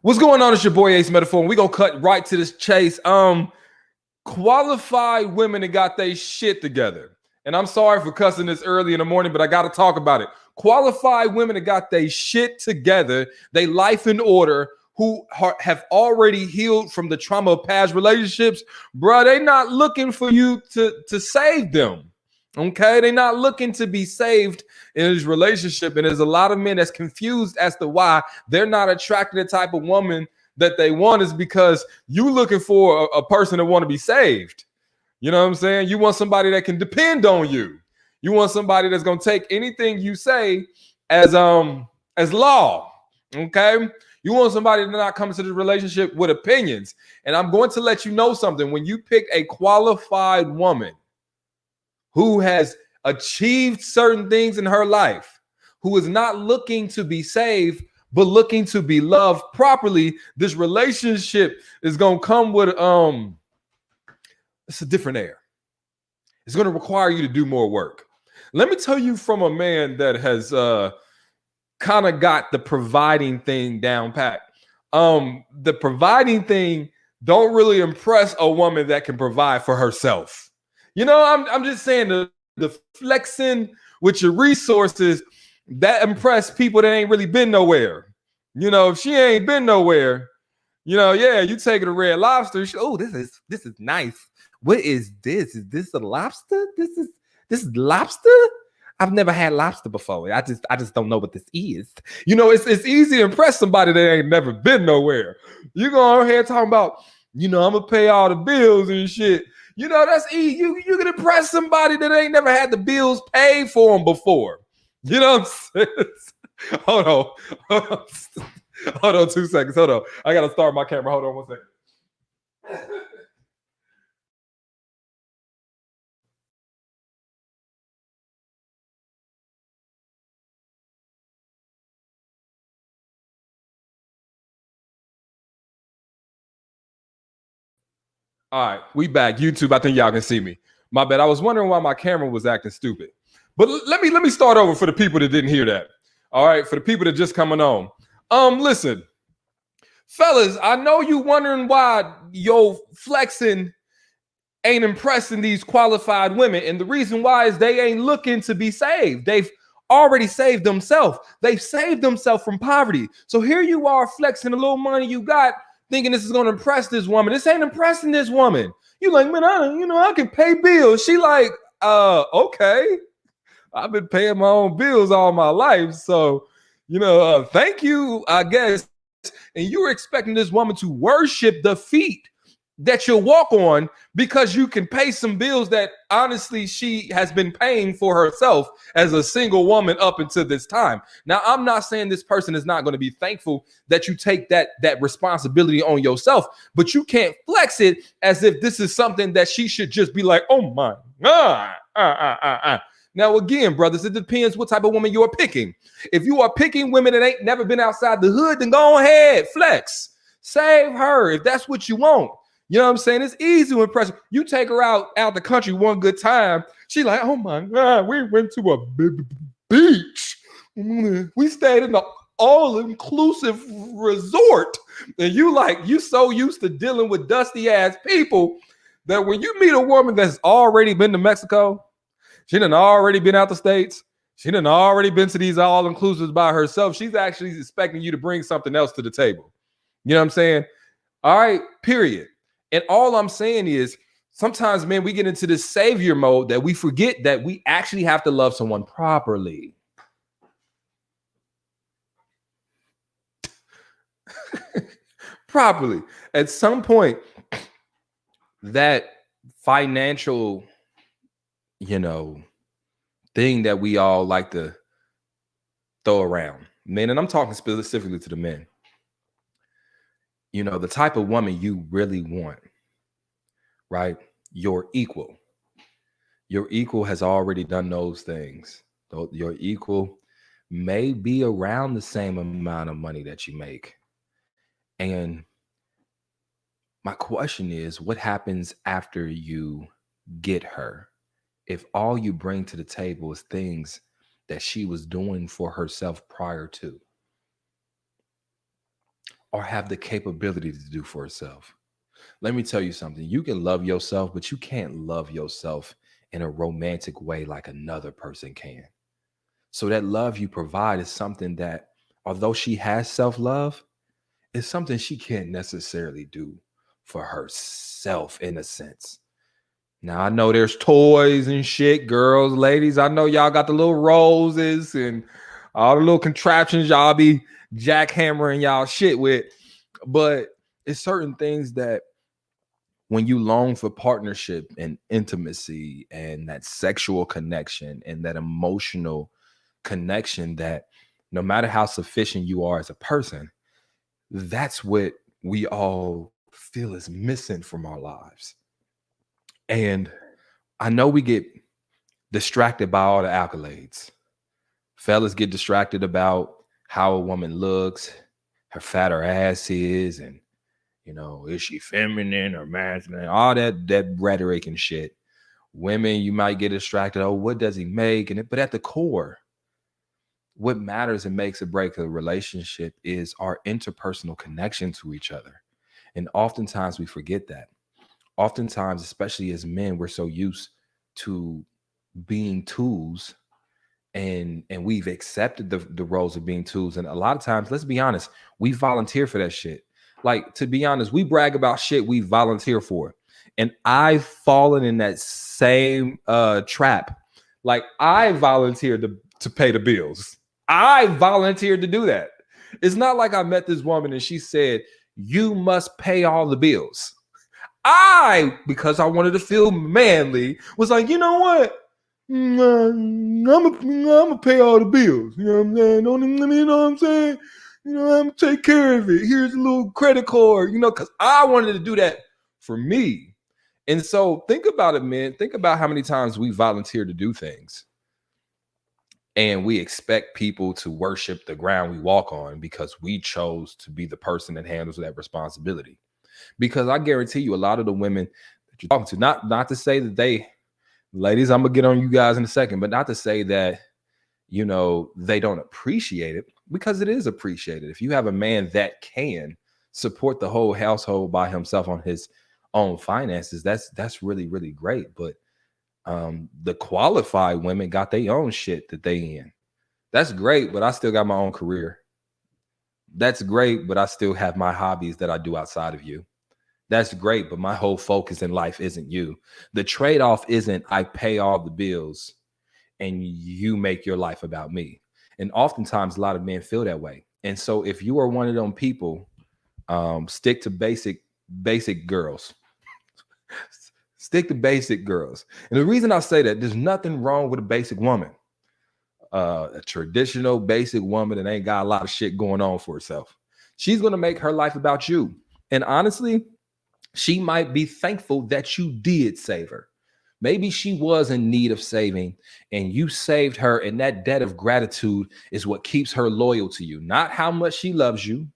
What's going on? It's your boy Ace Metaphor, and we gonna cut right to this chase. Qualified women that got their shit together. And I'm sorry for cussing this early in the morning, but I gotta talk about it. Qualified women that got their shit together, they life in order, who have already healed from the trauma of past relationships, bro. They not looking for you to save them. Okay, they're not looking to be saved in his relationship. And there's a lot of men that's confused as to why they're not attracting the type of woman that they want, is because you looking for a person that want to be saved. You know what I'm saying? You want somebody that can depend on you. You want somebody that's gonna take anything you say as law. Okay. You want somebody to not come into this relationship with opinions. And I'm going to let you know something. When you pick a qualified woman who has achieved certain things in her life, who is not looking to be saved, but looking to be loved properly, this relationship is going to come with, it's a different air. It's going to require you to do more work. Let me tell you from a man that has kind of got the providing thing down pat. The providing thing don't really impress a woman that can provide for herself. You know, I'm just saying the flexing with your resources, that impress people that ain't really been nowhere. You know, if she ain't been nowhere, you know, yeah, you take her to Red Lobster. Oh, this is nice. What is this? Is this a lobster? This is lobster? I've never had lobster before. I just don't know what this is. You know, it's easy to impress somebody that ain't never been nowhere. You go ahead talking about, you know, I'm gonna pay all the bills and shit. You know, that's easy. You can impress somebody that ain't never had the bills paid for them before. You know what I'm saying? Hold on. Hold on 2 seconds. Hold on. I got to start my camera. Hold on 1 second. All right, we back. YouTube, I think y'all can see me. My bad. I was wondering why my camera was acting stupid. But let me start over for the people that didn't hear that. All right, for the people that just coming on. Listen, fellas, I know you wondering why yo flexing ain't impressing these qualified women, and the reason why is they ain't looking to be saved. They've already saved themselves. They've saved themselves from poverty. So here you are flexing the little money you got, thinking this is going to impress this woman. This ain't impressing this woman. You like, man, I can pay bills. She like, okay. I've been paying my own bills all my life. So, thank you, I guess. And you're expecting this woman to worship the feet that you'll walk on because you can pay some bills that honestly she has been paying for herself as a single woman up until this time. Now, I'm not saying this person is not going to be thankful that you take that responsibility on yourself, but you can't flex it as if this is something that she should just be like, oh my God. Now, again, brothers, it depends what type of woman you are picking. If you are picking women that ain't never been outside the hood, then go ahead, flex. Save her if that's what you want. You know what I'm saying? It's easy to impress. You take her out the country one good time. She like, oh my God, we went to a beach. We stayed in the all-inclusive resort. And you so used to dealing with dusty ass people that when you meet a woman that's already been to Mexico, she done already been out the States, she done already been to these all-inclusives by herself, she's actually expecting you to bring something else to the table. You know what I'm saying? All right, period. And all I'm saying is sometimes, man, we get into this savior mode that we forget that we actually have to love someone properly. Properly. At some point, that financial, thing that we all like to throw around, man, and I'm talking specifically to the men. The type of woman you really want, right? Your equal. Your equal has already done those things. Your equal may be around the same amount of money that you make. And my question is, what happens after you get her? If all you bring to the table is things that she was doing for herself prior to. or have the capability to do for herself. Let me tell you something. You can love yourself, but you can't love yourself in a romantic way like another person can. So that love you provide is something that, although she has self-love, is something she can't necessarily do for herself in a sense. Now I know there's toys and shit, girls, ladies. I know y'all got the little roses and all the little contraptions y'all be jackhammering y'all shit with. But it's certain things that when you long for partnership and intimacy and that sexual connection and that emotional connection, that no matter how sufficient you are as a person, that's what we all feel is missing from our lives. And I know we get distracted by all the accolades. Fellas get distracted about how a woman looks, her fat her ass is, and is she feminine or masculine? All that rhetoric and shit. Women, you might get distracted. Oh, what does he make? But at the core, what matters and makes or break a relationship is our interpersonal connection to each other. And oftentimes we forget that. Oftentimes, especially as men, we're so used to being tools and we've accepted the roles of being tools. And a lot of times, let's be honest, we volunteer for that shit. Like, to be honest, we brag about shit we volunteer for. And I've fallen in that same trap. Like, I volunteered to pay the bills. I volunteered to do that. It's not like I met this woman and she said, you must pay all the bills. Because I wanted to feel manly, was like, you know what? I'm gonna pay all the bills. You know what I'm saying? You know what I'm saying? I'm gonna take care of it. Here's a little credit card, because I wanted to do that for me. And so think about it, man. Think about how many times we volunteer to do things and we expect people to worship the ground we walk on because we chose to be the person that handles that responsibility. Because I guarantee you, a lot of the women that you're talking to, not to say that ladies, I'm gonna get on you guys in a second, but not to say that, they don't appreciate it, because it is appreciated. If you have a man that can support the whole household by himself on his own finances, that's really, really great. But the qualified women got their own shit that they in. That's great, but I still got my own career. That's great, but I still have my hobbies that I do outside of you. That's great, but my whole focus in life isn't you. The trade-off isn't I pay all the bills and you make your life about me. And oftentimes a lot of men feel that way. And so if you are one of them people, stick to basic girls. Stick to basic girls. And the reason I say that, there's nothing wrong with a basic woman. A traditional basic woman that ain't got a lot of shit going on for herself. She's going to make her life about you. And honestly, she might be thankful that you did save her. Maybe she was in need of saving and you saved her. And that debt of gratitude is what keeps her loyal to you. Not how much she loves you,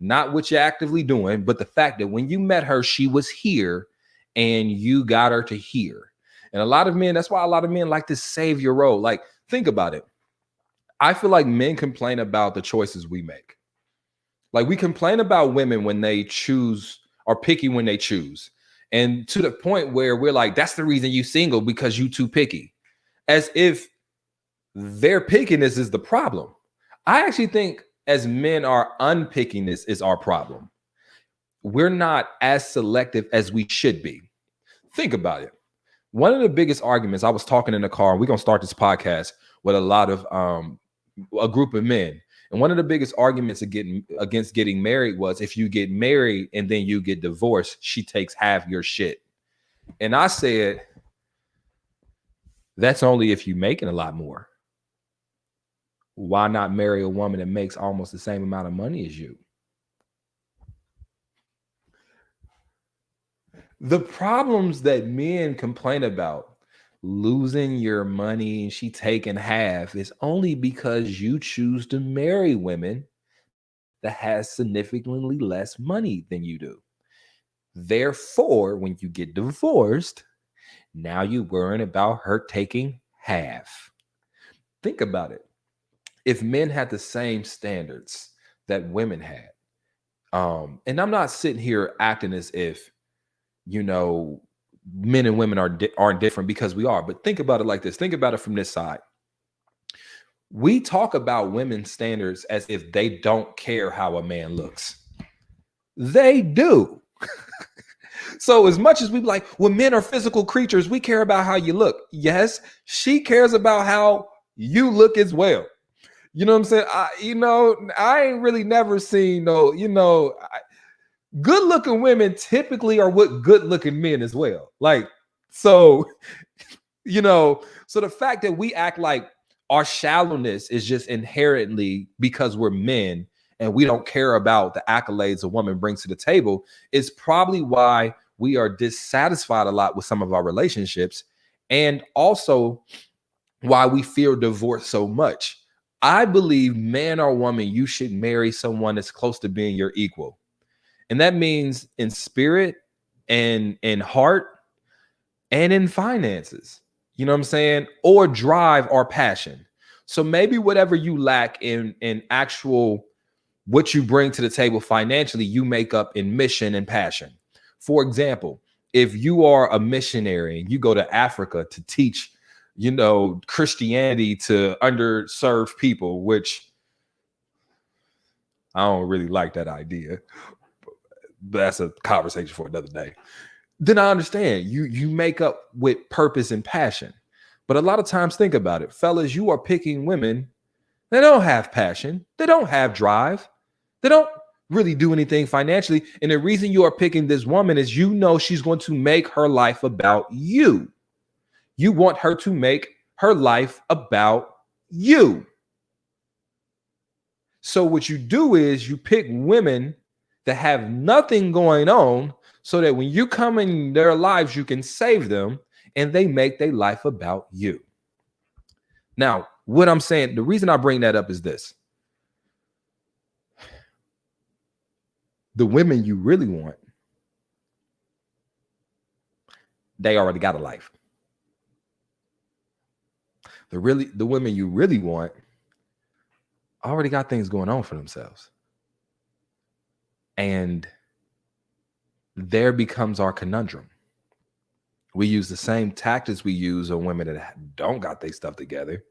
not what you're actively doing, but the fact that when you met her, she was here and you got her to here. And a lot of men, that's why a lot of men like to save your role. Like, think about it. I feel like men complain about the choices we make. Like, we complain about women when they choose, or picky when they choose. And to the point where we're like, that's the reason you single, because you too picky. As if their pickiness is the problem. I actually think as men, our unpickiness is our problem. We're not as selective as we should be. Think about it. One of the biggest arguments, I was talking in the car, and we're going to start this podcast with a group of men. And one of the biggest arguments against getting married was, if you get married and then you get divorced, she takes half your shit. And I said, that's only if you're making a lot more. Why not marry a woman that makes almost the same amount of money as you? The problems that men complain about, losing your money and she taking half, is only because you choose to marry women that has significantly less money than you do. Therefore, when you get divorced, now you're worrying about her taking half. Think about it. If men had the same standards that women had, And I'm not sitting here acting as if, you know, men and women aren't different, because we are. But think about it like this. Think about it from this side. We talk about women's standards as if they don't care how a man looks. They do. So as much as we be like, well, men are physical creatures, we care about how you look. Yes, she cares about how you look as well. You know what I'm saying? I ain't really never seen good looking women typically are with good looking men as well. Like, so, so the fact that we act like our shallowness is just inherently because we're men and we don't care about the accolades a woman brings to the table is probably why we are dissatisfied a lot with some of our relationships, and also why we fear divorce so much. I believe, man or woman, you should marry someone that's close to being your equal. And that means in spirit and in heart and in finances, you know what I'm saying? Or drive or passion. So maybe whatever you lack in actual what you bring to the table financially, you make up in mission and passion. For example, if you are a missionary and you go to Africa to teach, Christianity to underserved people, which I don't really like that idea, but that's a conversation for another day. Then I understand you make up with purpose and passion. But a lot of times, think about it, fellas, you are picking women that don't have passion, they don't have drive, they don't really do anything financially. And the reason you are picking this woman is she's going to make her life about you. You want her to make her life about you. So what you do is you pick women that have nothing going on so that when you come in their lives, you can save them and they make their life about you. Now, what I'm saying, the reason I bring that up is this. The women you really want, they already got a life. The women you really want already got things going on for themselves. And there becomes our conundrum. We use the same tactics we use on women that don't got their stuff together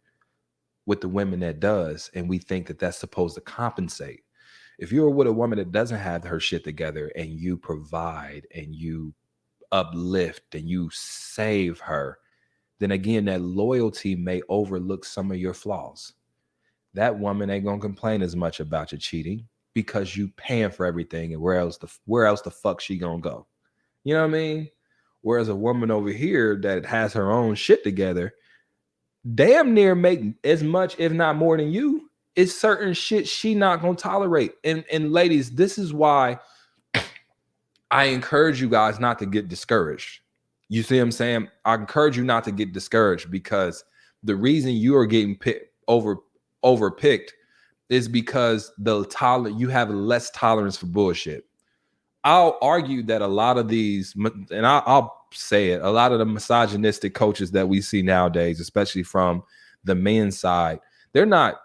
with the women that does. And we think that that's supposed to compensate. If you're with a woman that doesn't have her shit together and you provide and you uplift and you save her, then again, that loyalty may overlook some of your flaws. That woman ain't gonna complain as much about you cheating because you paying for everything, and where else the fuck she gonna go? You know what I mean? Whereas a woman over here that has her own shit together, damn near make as much, if not more than you. It's certain shit she not gonna tolerate. And ladies, this is why I encourage you guys not to get discouraged. You see what I'm saying? I encourage you not to get discouraged, because the reason you are getting overpicked is because you have less tolerance for bullshit. I'll argue that a lot of these, and I'll say it, a lot of the misogynistic coaches that we see nowadays, especially from the men's side, they're not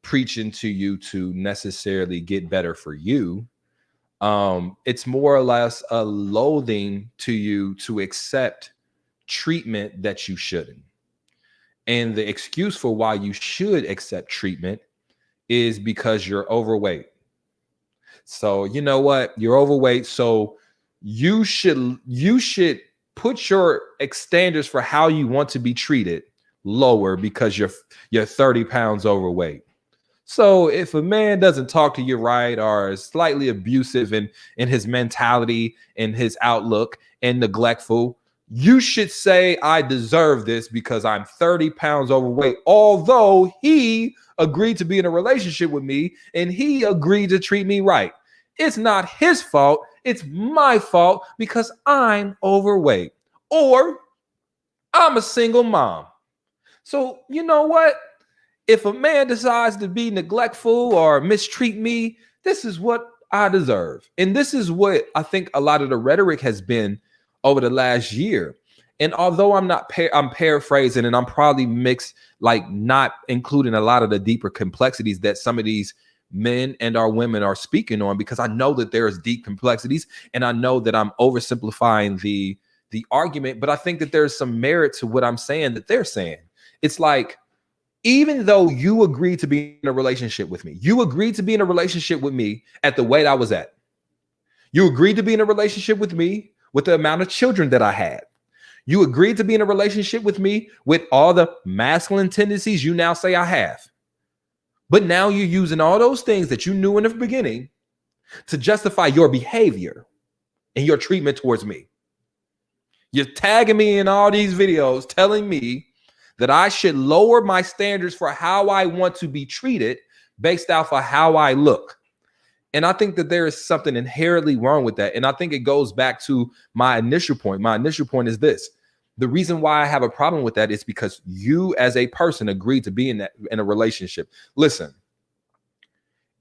preaching to you to necessarily get better for you. It's more or less a loathing to you to accept treatment that you shouldn't. And the excuse for why you should accept treatment is because you're overweight. So you know what? You're overweight. So you should put your standards for how you want to be treated lower because you're 30 pounds overweight. So if a man doesn't talk to you right, or is slightly abusive in his mentality and his outlook and neglectful, you should say, I deserve this because I'm 30 pounds overweight, although he agreed to be in a relationship with me and he agreed to treat me right. It's not his fault. It's my fault because I'm overweight, or I'm a single mom. So you know what? If a man decides to be neglectful or mistreat me, this is what I deserve. And this is what I think a lot of the rhetoric has been over the last year. And although I'm paraphrasing, and I'm probably not including a lot of the deeper complexities that some of these men and our women are speaking on, because I know that there is deep complexities, and I know that I'm oversimplifying the argument, but I think that there's some merit to what I'm saying that they're saying. It's like, even though you agreed to be in a relationship with me, you agreed to be in a relationship with me at the weight I was at. You agreed to be in a relationship with me with the amount of children that I had. You agreed to be in a relationship with me with all the masculine tendencies you now say I have. But now you're using all those things that you knew in the beginning to justify your behavior and your treatment towards me. You're tagging me in all these videos telling me that I should lower my standards for how I want to be treated based off of how I look. And I think that there is something inherently wrong with that. And I think it goes back to my initial point. My initial point is this. The reason why I have a problem with that is because you as a person agreed to be in a relationship. Listen,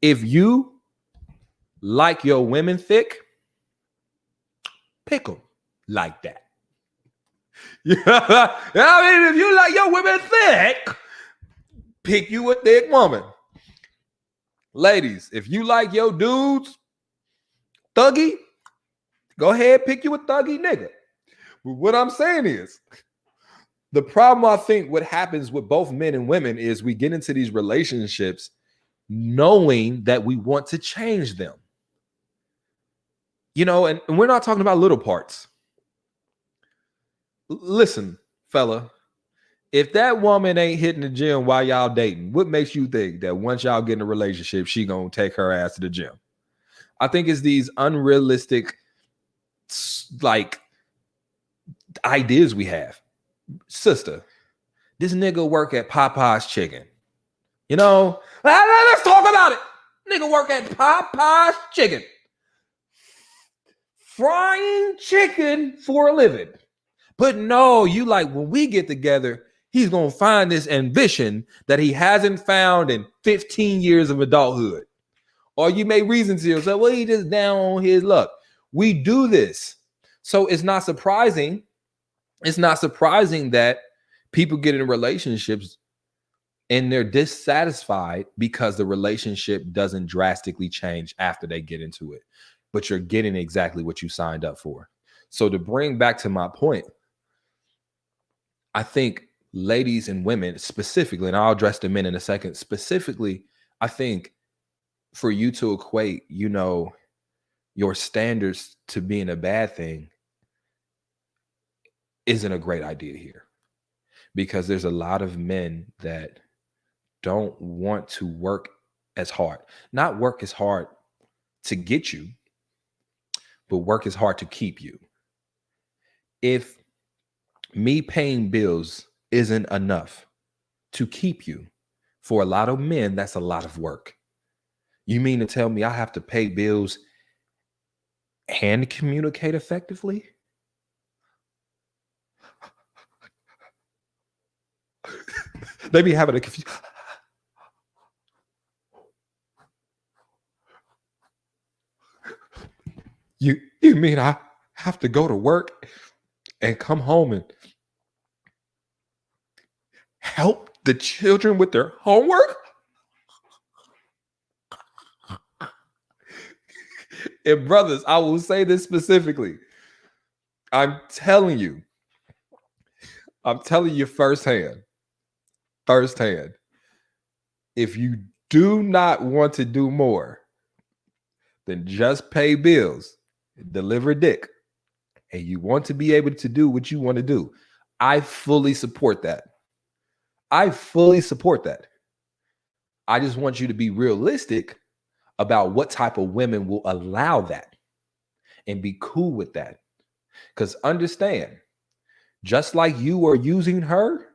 if you like your women thick, pick them like that. Yeah, I mean, if you like your women thick, pick you a thick woman. Ladies, if you like your dudes thuggy, go ahead, pick you a thuggy nigga. But what I'm saying is, the problem I think what happens with both men and women is we get into these relationships knowing that we want to change them. You know, and we're not talking about little parts. Listen, fella, if that woman ain't hitting the gym while y'all dating, what makes you think that once y'all get in a relationship, she gonna take her ass to the gym? I think it's these unrealistic, like, ideas we have. Sister, this nigga work at Popeye's Chicken. You know, let's talk about it. Nigga work at Popeye's Chicken. Frying chicken for a living. But no, you like, when we get together, he's going to find this ambition that he hasn't found in 15 years of adulthood. Or you may reason to yourself, well, he just down on his luck. We do this. So it's not surprising. It's not surprising that people get in relationships and they're dissatisfied because the relationship doesn't drastically change after they get into it. But you're getting exactly what you signed up for. So to bring back to my point, I think ladies and women specifically, and I'll address the men in a second, specifically, I think for you to equate, you know, your standards to being a bad thing isn't a great idea here, because there's a lot of men that don't want to work as hard, not work as hard to get you, but work as hard to keep you. If me paying bills isn't enough to keep you, for a lot of men, that's a lot of work. You mean to tell me I have to pay bills and communicate effectively? They be having a confusion. You mean I have to go to work and come home and help the children with their homework? And brothers, I will say this specifically. I'm telling you firsthand, if you do not want to do more than just pay bills, deliver dick, and you want to be able to do what you want to do, I fully support that. I just want you to be realistic about what type of women will allow that and be cool with that. Because understand, just like you are using her,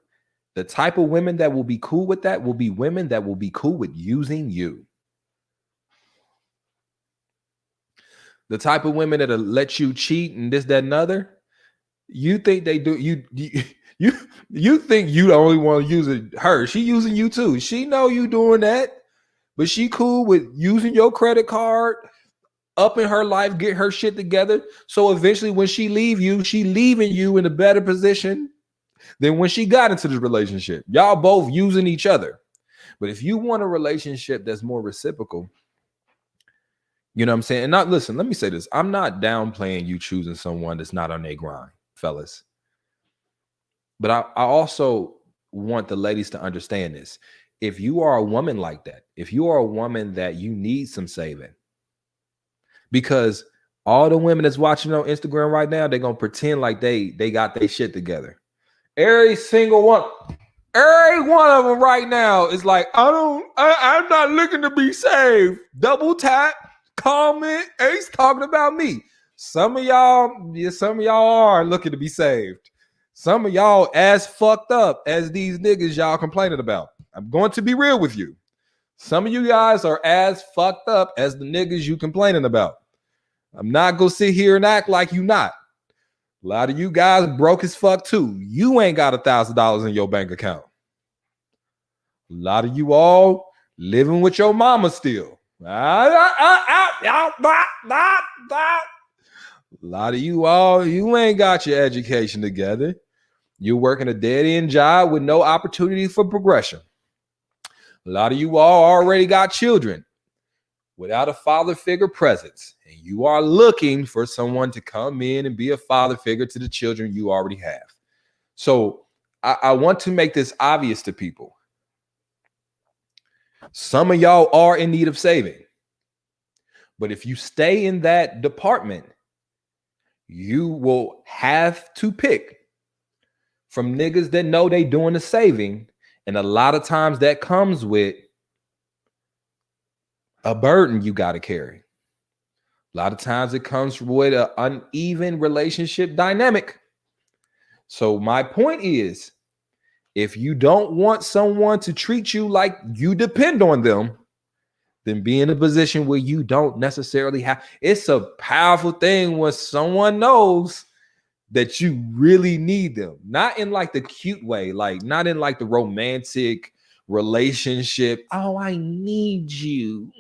the type of women that will be cool with that will be women that will be cool with using you. The type of women that'll let you cheat and this, that, and other, you think they do, you think you the only one using her. She using you too. She know you doing that, but she cool with using your credit card, up in her life, get her shit together. So eventually when she leave you, she leaving you in a better position than when she got into this relationship. Y'all both using each other. But if you want a relationship that's more reciprocal, you know what I'm saying? And not listen, let me say this. I'm not downplaying you choosing someone that's not on their grind, fellas. But I also want the ladies to understand this. If you are a woman like that, if you are a woman that you need some saving, because all the women that's watching on Instagram right now, they're gonna pretend like they got their shit together. Every single one of them right now is like, I'm not looking to be saved. Double tap, comment, Ace talking about me. Some of y'all are looking to be saved. Some of y'all as fucked up as these niggas y'all complaining about. I'm going to be real with you. Some of you guys are as fucked up as the niggas you complaining about. I'm not gonna sit here and act like you not. A lot of you guys broke as fuck too. You ain't got $1,000 in your bank account. A lot of you all living with your mama still. A lot of you all, you ain't got your education together. You're working a dead-end job with no opportunity for progression. A lot of you all already got children without a father figure presence, and you are looking for someone to come in and be a father figure to the children you already have. So I want to make this obvious to people. Some of y'all are in need of saving, but if you stay in that department, you will have to pick from niggas that know they doing the saving, and a lot of times that comes with a burden you got to carry. A lot of times it comes with an uneven relationship dynamic. So my point is, if you don't want someone to treat you like you depend on them, then be in a position where you don't necessarily have. It's a powerful thing when someone knows that you really need them. Not in like the cute way, like not in like the romantic relationship. Oh, I need you.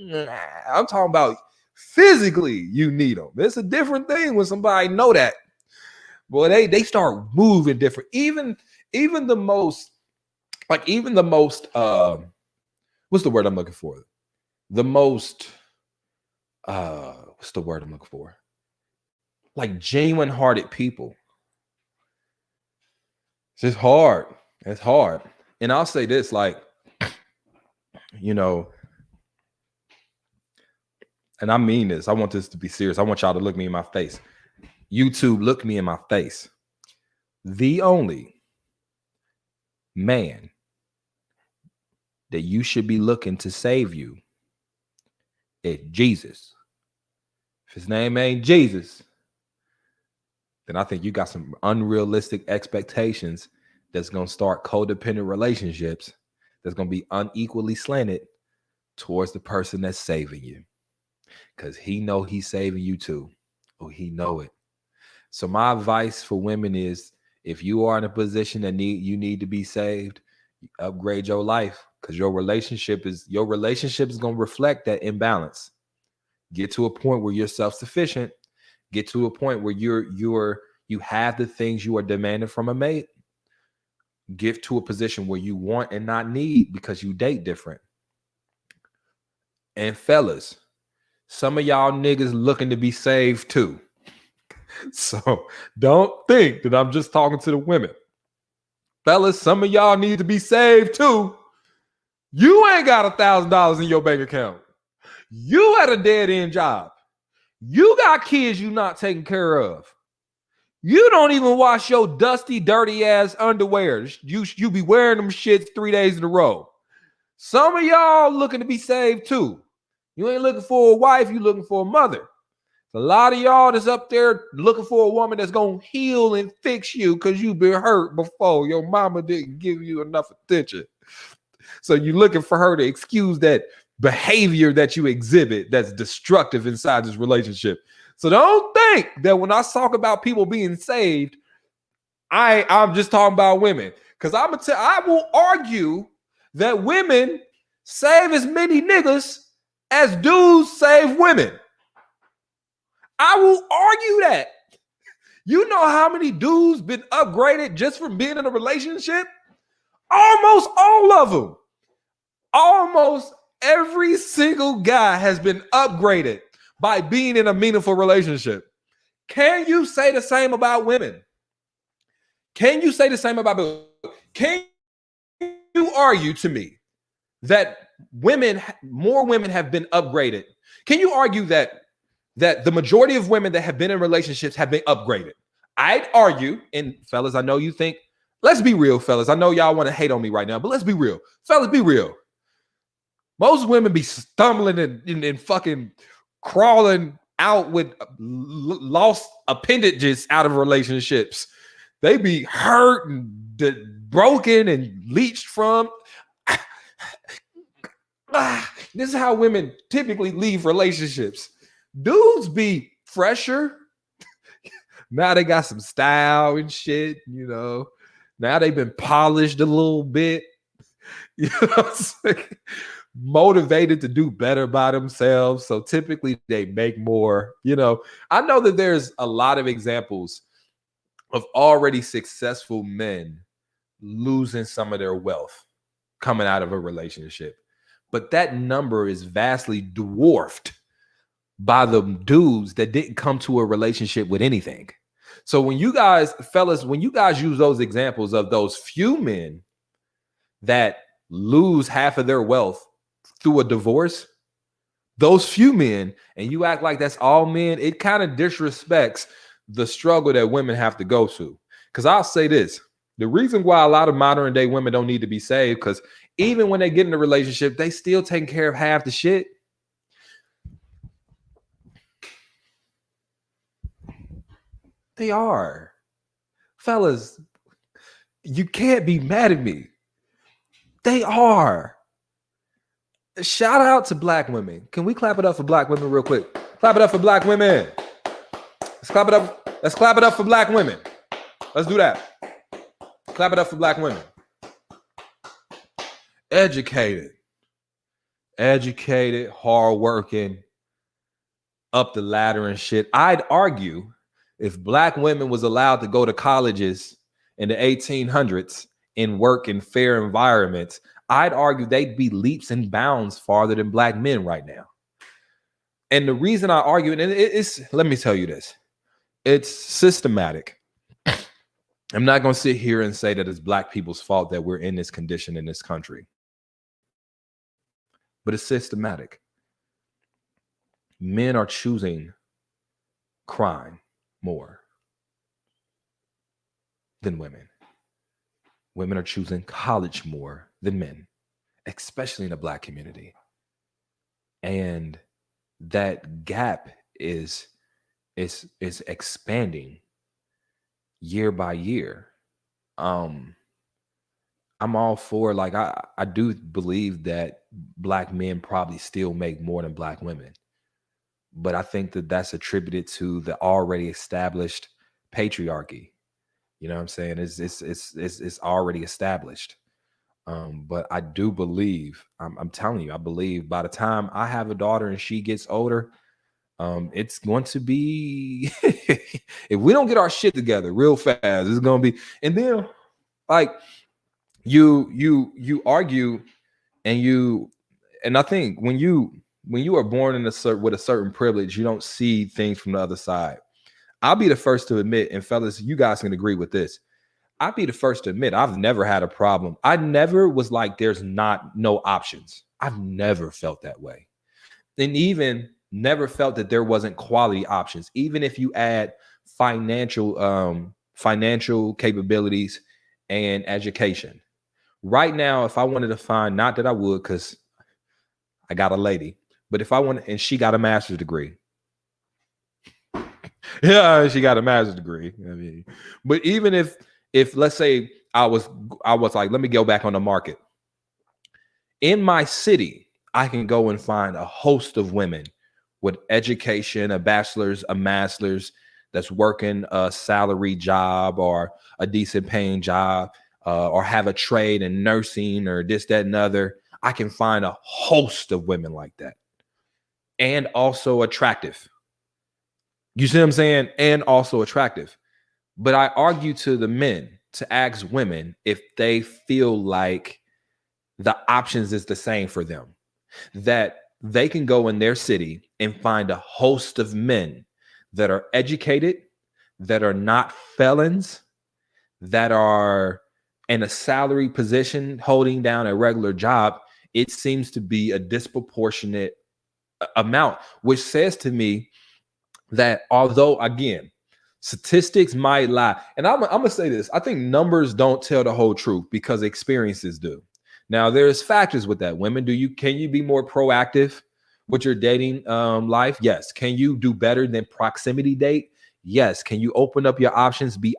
I'm talking about physically you need them. It's a different thing when somebody know that. Boy, they start moving different. Even the most what's the word I'm looking for? The most what's the word I'm looking for? Like genuine hearted people. It's just hard. It's hard. And I'll say this, like, you know, and I mean this. I want this to be serious. I want y'all to look me in my face. YouTube, look me in my face. The only man that you should be looking to save you is Jesus. If his name ain't Jesus, then I think you got some unrealistic expectations that's going to start codependent relationships that's going to be unequally slanted towards the person that's saving you. Because he know he's saving you too. Oh, he know it. So my advice for women is, if you are in a position that you need to be saved, upgrade your life, because your relationship is going to reflect that imbalance. Get to a point where you're self-sufficient. Get to a point where you have the things you are demanding from a mate. Get to a position where you want and not need, because you date different. And fellas, some of y'all niggas looking to be saved too. So don't think that I'm just talking to the women. Fellas, some of y'all need to be saved too. You ain't got $1,000 in your bank account. You at a dead end job. You got kids you not taking care of. You don't even wash your dusty, dirty ass underwear. You be wearing them shits 3 days in a row. Some of y'all looking to be saved too. You ain't looking for a wife, you looking for a mother. A lot of y'all that's up there looking for a woman that's going to heal and fix you because you've been hurt before. Your mama didn't give you enough attention. So you're looking for her to excuse that behavior that you exhibit that's destructive inside this relationship. So don't think that when I talk about people being saved, I'm just talking about women. Because I will argue that women save as many niggas as dudes save women. I will argue that. You know how many dudes been upgraded just from being in a relationship? Almost all of them. Almost every single guy has been upgraded by being in a meaningful relationship. Can you say the same about women? Can you say the same about women? Can you argue to me that more women have been upgraded? Can you argue that the majority of women that have been in relationships have been upgraded? I'd argue, and fellas, I know you think, let's be real, fellas. I know y'all want to hate on me right now, but let's be real. Fellas, be real. Most women be stumbling and fucking crawling out with lost appendages out of relationships. They be hurt and broken and leached from. This is how women typically leave relationships. Dudes be fresher. Now they got some style and shit, you know. Now they've been polished a little bit. You know what I'm saying? Motivated to do better by themselves. So typically they make more, you know. I know that there's a lot of examples of already successful men losing some of their wealth coming out of a relationship. But that number is vastly dwarfed by the dudes that didn't come to a relationship with anything. So when you guys, fellas, when you guys use those examples of those few men that lose half of their wealth through a divorce, those few men, and you act like that's all men, it kind of disrespects the struggle that women have to go through. Because I'll say this, the reason why a lot of modern day women don't need to be saved, because even when they get in a relationship, they still taking care of half the shit. They are. Fellas, you can't be mad at me. They are. Shout out to black women. Can we clap it up for black women real quick? Clap it up for black women. Let's clap it up. Let's clap it up for black women. Let's do that. Clap it up for black women. Educated, hardworking, up the ladder and shit. I'd argue if black women was allowed to go to colleges in the 1800s and work in fair environments, I'd argue they'd be leaps and bounds farther than black men right now. And the reason I argue, and it's, let me tell you this, it's systematic. I'm not going to sit here and say that it's black people's fault that we're in this condition in this country. But it's systematic. Men are choosing crime more than women. Women are choosing college more than men, especially in the black community. And that gap is expanding year by year. I'm all for, like, I do believe that black men probably still make more than black women. But I think that that's attributed to the already established patriarchy. You know what I'm saying? It's already established. But I do believe, I'm telling you, I believe by the time I have a daughter and she gets older, it's going to be, if we don't get our shit together real fast, it's going to be, and then like you argue and I think when you are born in with a certain privilege, you don't see things from the other side. I'll be the first to admit, and fellas, you guys can agree with this. I'll be the first to admit I've never had a problem. I never was like, there's no options. I've never felt that way. And even never felt that there wasn't quality options. Even if you add financial capabilities and education. Right now, if I wanted to find, not that I would, because I got a lady, but if I want, and she got a master's degree. Yeah, she got a master's degree. I mean, but even if let's say I was like, let me go back on the market. In my city, I can go and find a host of women with education, a bachelor's, a master's, that's working a salary job or a decent paying job, or have a trade in nursing or this, that, and other. I can find a host of women like that, and also attractive. You see what I'm saying? And also attractive. But I argue to the men to ask women if they feel like the options is the same for them. That they can go in their city and find a host of men that are educated, that are not felons, that are in a salary position holding down a regular job. It seems to be a disproportionate amount, which says to me that although, again, statistics might lie, and I'm gonna say this, I think numbers don't tell the whole truth because experiences do. Now, there's factors with that. Women, can you be more proactive with your dating life? Yes. Can you do better than proximity date? Yes. Can you open up your options, be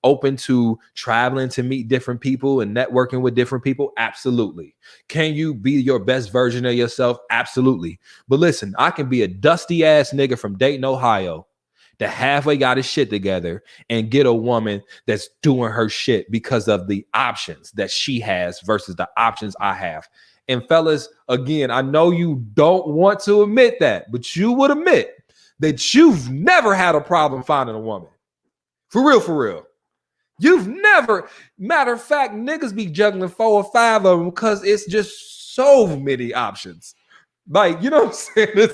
open to traveling to meet different people and networking with different people? Absolutely. Can you be your best version of yourself? Absolutely. But listen, I can be a dusty ass nigga from Dayton, Ohio, that halfway got his shit together and get a woman that's doing her shit because of the options that she has versus the options I have. And fellas, again, I know you don't want to admit that, but you would admit that you've never had a problem finding a woman. For real, for real. You've never, matter of fact, niggas be juggling 4 or 5 of them because it's just so many options. Like, you know what I'm saying?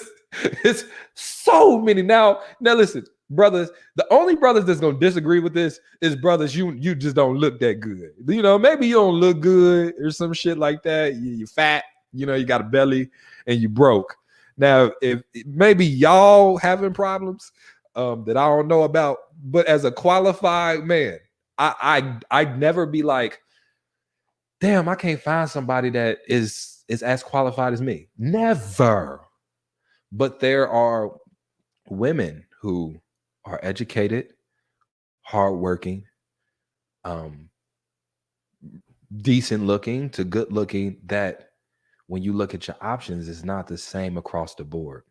It's so many. Now listen, brothers, the only brothers that's gonna disagree with this is brothers you just don't look that good. You know, maybe you don't look good or some shit like that. You're fat, you know, you got a belly and you broke. Now, if maybe y'all having problems that I don't know about, but as a qualified man, I'd never be like, damn, I can't find somebody that is as qualified as me. Never. But there are women who are educated, hardworking, decent looking to good looking, that when you look at your options, it's not the same across the board.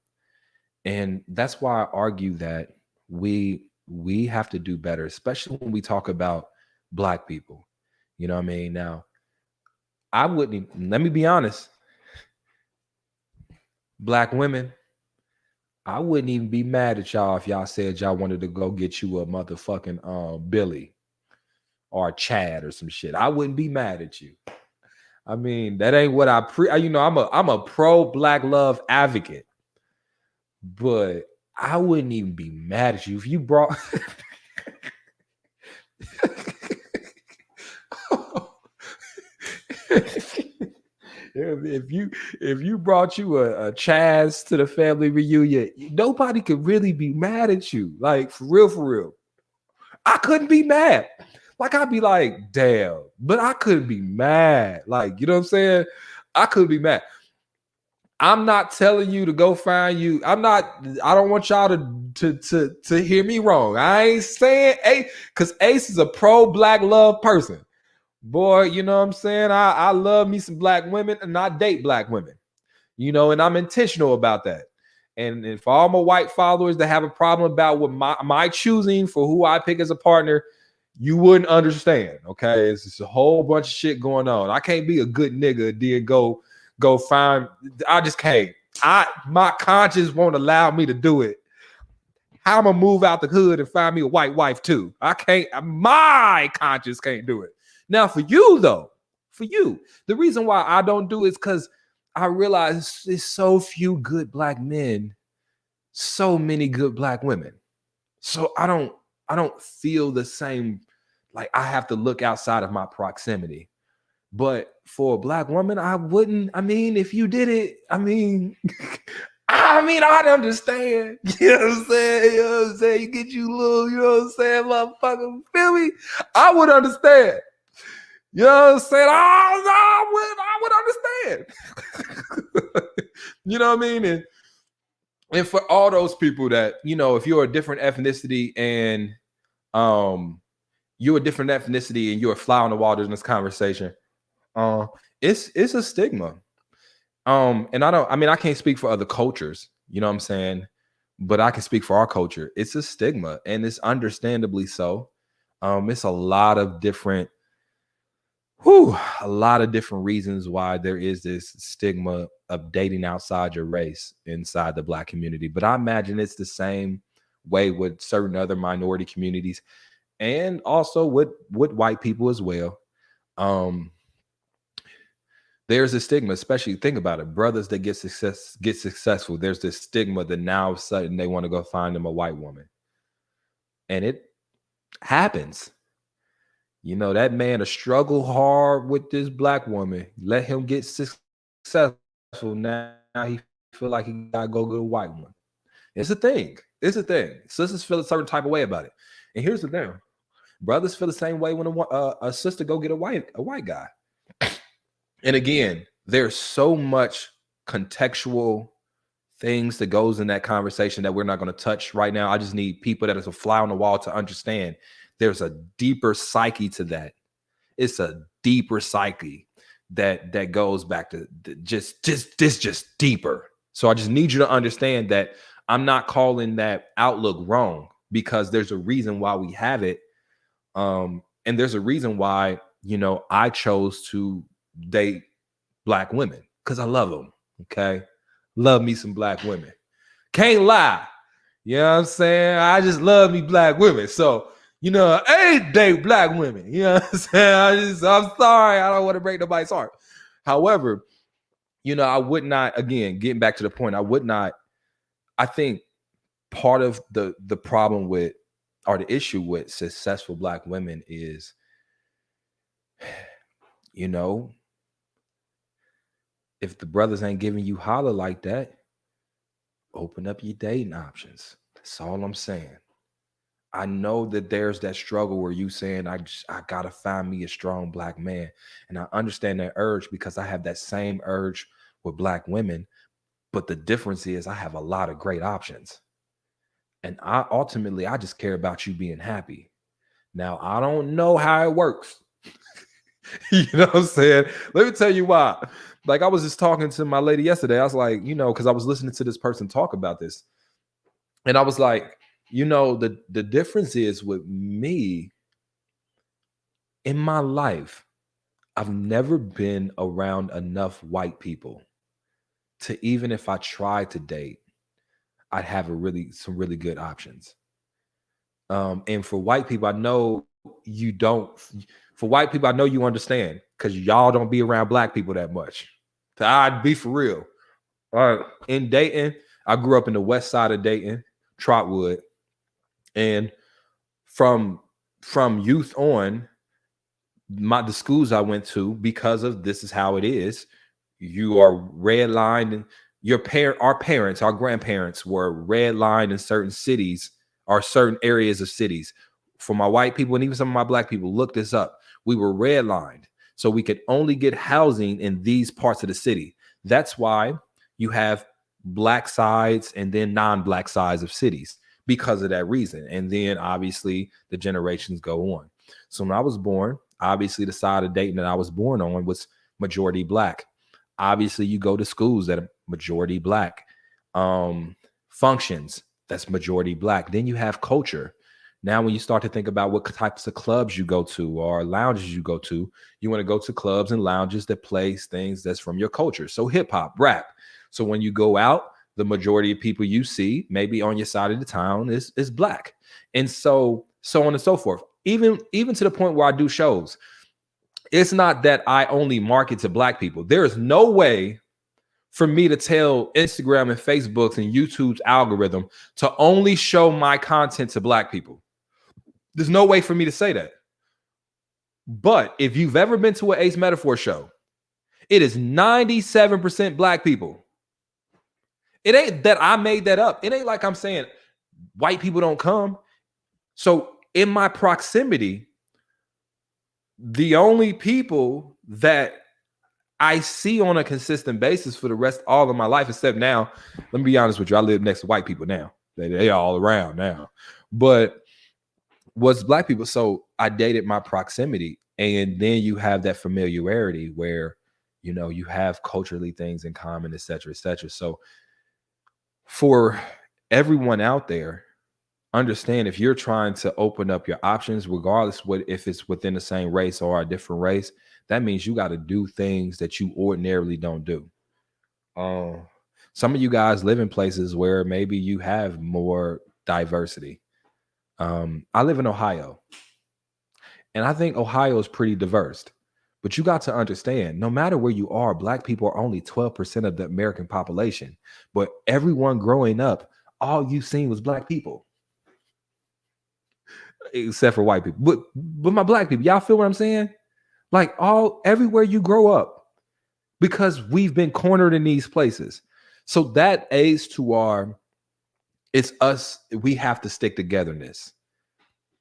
And that's why I argue that we have to do better, especially when we talk about Black people. You know what I mean? Now, I wouldn't, let me be honest, Black women, I wouldn't even be mad at y'all if y'all said y'all wanted to go get you a motherfucking Billy or Chad or some shit. I wouldn't be mad at you. I mean, that ain't what I'm a pro Black love advocate, but I wouldn't even be mad at you if you brought if you brought you a Chaz to the family reunion, nobody could really be mad at you. Like, for real, for real. I couldn't be mad. Like, I'd be like, damn, but I couldn't be mad. Like, you know what I'm saying? I could be mad. I'm not telling you to go find you. I don't want y'all to hear me wrong. I ain't saying Ace, because Ace is a pro Black love person. Boy, you know what I'm saying? I love me some Black women and I date Black women, you know, and I'm intentional about that. And for all my white followers that have a problem about what my choosing for who I pick as a partner, you wouldn't understand. Okay, it's just a whole bunch of shit going on. I can't be a good nigga, then go find. I just can't. My conscience won't allow me to do it. How I'm gonna move out the hood and find me a white wife too? I can't. My conscience can't do it. Now, for you though, the reason why I don't do it is because I realize there's so few good Black men, so many good Black women. So I don't feel the same, like I have to look outside of my proximity. But for a Black woman, I wouldn't. I mean, if you did it, I mean, I'd understand. You know what I'm saying? You know what I'm saying? You get you little, you know what I'm saying, motherfucker, feel me? I would understand. You know what I'm saying? I would understand. You know what I mean? And for all those people that, you know, if you're a different ethnicity and you're a different ethnicity and you're a fly on the wall in this conversation, it's a stigma. And I can't speak for other cultures, you know what I'm saying? But I can speak for our culture. It's a stigma, and it's understandably so. It's a lot of different reasons why there is this stigma of dating outside your race inside the Black community. But I imagine it's the same way with certain other minority communities and also with white people as well. There's a stigma, especially think about it. Brothers that get successful. There's this stigma that now all of a sudden they want to go find them a white woman. And it happens. You know, that man to struggle hard with this black woman. Let him get successful. Now he feel like he gotta go get a white one. It's a thing. It's a thing. Sisters feel a certain type of way about it. And here's the thing: brothers feel the same way when a sister go get a white guy. And again, there's so much contextual things that goes in that conversation that we're not going to touch right now. I just need people that is a fly on the wall to understand there's a deeper psyche to that. It's a deeper psyche that goes back to just deeper. So I just need you to understand that I'm not calling that outlook wrong, because there's a reason why we have it. And there's a reason why, you know, I chose to date black women, because I love them. Okay. Love me some black women. Can't lie. You know what I'm saying? I just love me black women. So, you know, I date black women. You know what I'm saying? I'm sorry. I don't want to break nobody's heart. However, you know, I would not, again, getting back to the point, I think part of the problem with, or the issue with successful black women is, you know, if the brothers ain't giving you holler like that, open up your dating options. That's all I'm saying. I know that there's that struggle where you saying, I gotta find me a strong black man. And I understand that urge, because I have that same urge with black women. But the difference is I have a lot of great options. And I just care about you being happy. Now, I don't know how it works. You know what I'm saying? Let me tell you why. Like, I was just talking to my lady yesterday. I was like, you know, because I was listening to this person talk about this. And I was like, you know, the difference is with me in my life, I've never been around enough white people to, even if I tried to date, I'd have some really good options. And for white people, I know you don't. For white people, I know you understand, because y'all don't be around black people that much. I'd be for real. In Dayton, I grew up in the west side of Dayton, Trotwood, and from youth on, the schools I went to, because of this is how it is. You are redlined, and our grandparents were redlined in certain cities or certain areas of cities. For my white people and even some of my black people, look this up. We were redlined, so we could only get housing in these parts of the city. That's why you have black sides and then non-black sides of cities, because of that reason. And then obviously the generations go on. So when I was born, obviously the side of Dayton that I was born on was majority black. Obviously you go to schools that are majority black. Functions, that's majority black. Then you have culture. Now, when you start to think about what types of clubs you go to or lounges you go to, you want to go to clubs and lounges that plays things that's from your culture. So hip hop, rap. So when you go out, the majority of people you see maybe on your side of the town is black. And so on and so forth. Even to the point where I do shows, it's not that I only market to black people. There is no way for me to tell Instagram and Facebook's and YouTube's algorithm to only show my content to black people. There's no way for me to say that. But if you've ever been to an Ace Metaphor show, it is 97% black people. It ain't that I made that up. It ain't like I'm saying white people don't come. So in my proximity, the only people that I see on a consistent basis for the rest all of my life, except now, let me be honest with you, I live next to white people now. They all around now. But was black people. So I dated my proximity. And then you have that familiarity where, you know, you have culturally things in common, et cetera, et cetera. So for everyone out there, understand if you're trying to open up your options, regardless if it's within the same race or a different race, that means you got to do things that you ordinarily don't do. Some of you guys live in places where maybe you have more diversity. I live in Ohio, and I think Ohio is pretty diverse, But you got to understand, no matter where you are, Black people are only 12% of the American population. But everyone growing up, all you seen was Black people, except for white people. But my Black people, y'all feel what I'm saying? Like everywhere you grow up, because we've been cornered in these places. So that aids to it's us, we have to stick togetherness.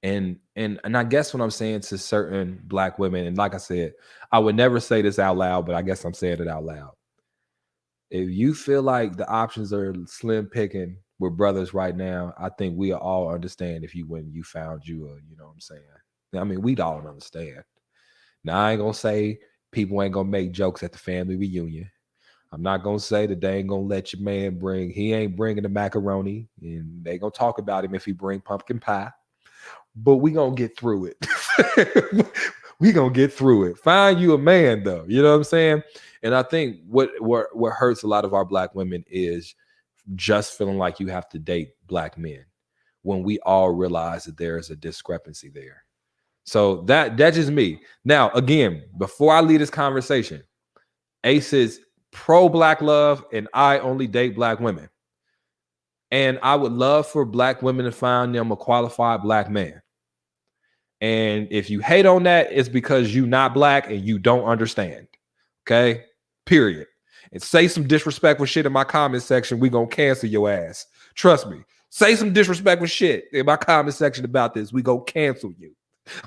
And I guess what I'm saying to certain Black women, and like I said, I would never say this out loud, but I guess I'm saying it out loud. If you feel like the options are slim picking with brothers right now, I think we all understand when you found you you know what I'm saying? I mean, we'd all understand. Now, I ain't gonna say people ain't gonna make jokes at the family reunion. I'm not gonna say that they ain't gonna let your man he ain't bringing the macaroni, and they gonna talk about him if he bring pumpkin pie. But we gonna get through it. We gonna get through it. Find you a man, though. You know what I'm saying? And I think what hurts a lot of our Black women is just feeling like you have to date Black men when we all realize that there is a discrepancy there. So that's just me. Now, again, before I leave this conversation, Ace is pro Black love, and I only date Black women. And I would love for Black women to find them a qualified Black man. And if you hate on that, it's because you're not Black and you don't understand. Okay? Period. And say some disrespectful shit in my comment section, we gonna cancel your ass. Trust me. Say some disrespectful shit in my comment section about this, we gonna cancel you.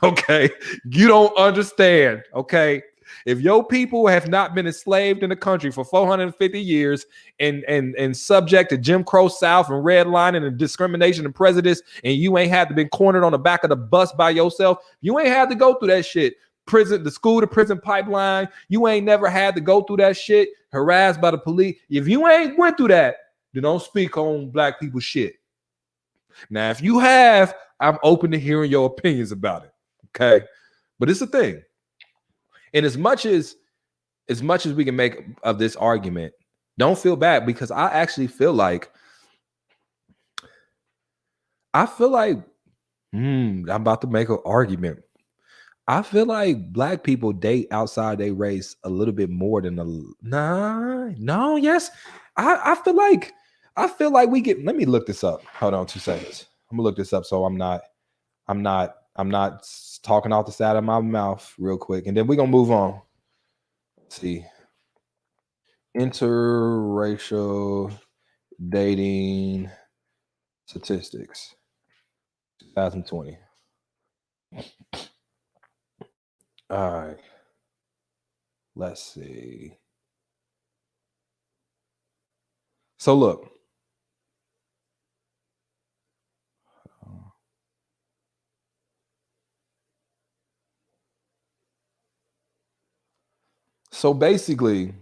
Okay? You don't understand. Okay? If your people have not been enslaved in the country for 450 years and subject to Jim Crow South and redlining and discrimination and prejudice, and you ain't had to been cornered on the back of the bus by yourself, you ain't had to go through that shit. The school to prison pipeline, you ain't never had to go through that shit, harassed by the police. If you ain't went through that, then don't speak on Black people shit. Now, if you have, I'm open to hearing your opinions about it. Okay? But it's a thing. And as much as we can make of this argument, don't feel bad, because I actually feel like I'm about to make an argument. I feel like Black people date outside their race a little bit more than yes. I feel like we get. Let me look this up. Hold on 2 seconds. I'm gonna look this up so I'm not talking off the side of my mouth real quick, and then we're gonna move on. Let's see. Interracial dating statistics 2020. All right. Let's see. So look. So basically,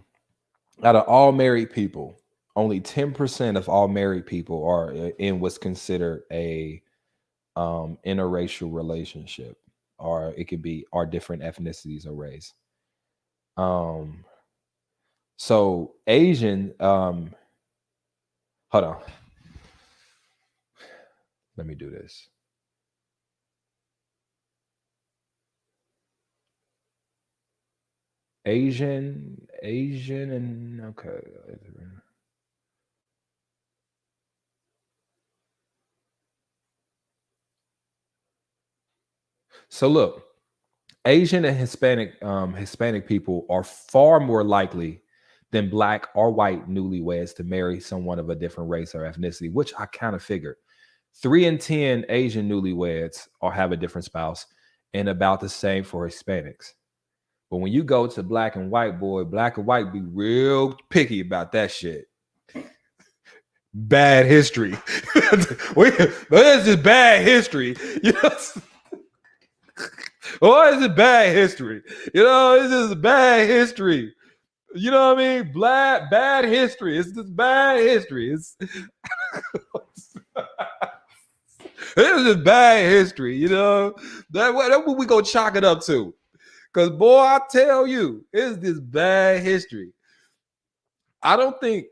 out of all married people, only 10% of all married people are in what's considered a interracial relationship, or it could be our different ethnicities or race. So Asian, hold on. Let me do this. Asian, and okay. So look, Asian and Hispanic people are far more likely than Black or white newlyweds to marry someone of a different race or ethnicity, which I kind of figured. 3 in 10 Asian newlyweds or have a different spouse, and about the same for Hispanics. But when you go to Black and white, boy, Black and white be real picky about that shit. Bad history. This is bad history. You know? Or is it bad history? You know, it's just bad history. You know what I mean? Bad history. It's just bad history. This is just bad history. You know, that's what we gonna chalk it up to. Because boy, I tell you, it's this bad history. I don't think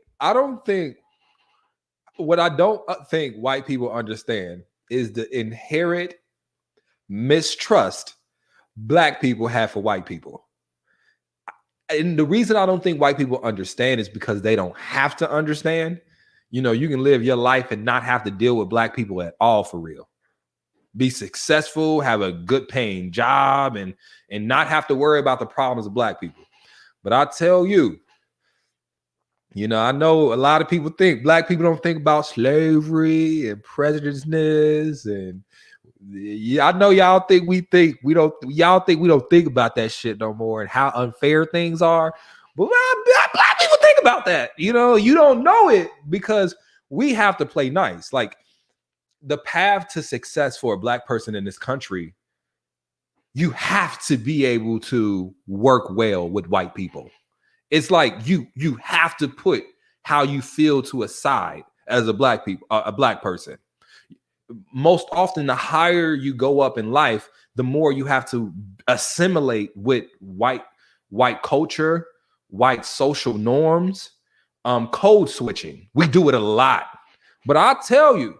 what I don't think white people understand is the inherent mistrust Black people have for white people. And the reason I don't think white people understand is because they don't have to understand. You know, you can live your life and not have to deal with black people at all for real. Be successful, have a good paying job, and not have to worry about the problems of black people. But I tell you, you know, I know a lot of people think black people don't think about slavery and prejudiceness, and yeah, I know y'all think we don't. Y'all think we don't think about that shit no more and how unfair things are. But black people think about that. You know, you don't know it because we have to play nice. Like, the path to success for a black person in this country, you have to be able to work well with white people. It's like you have to put how you feel to a side as a black person. Most often, the higher you go up in life, the more you have to assimilate with white culture, white social norms, code switching. We do it a lot. But I tell you,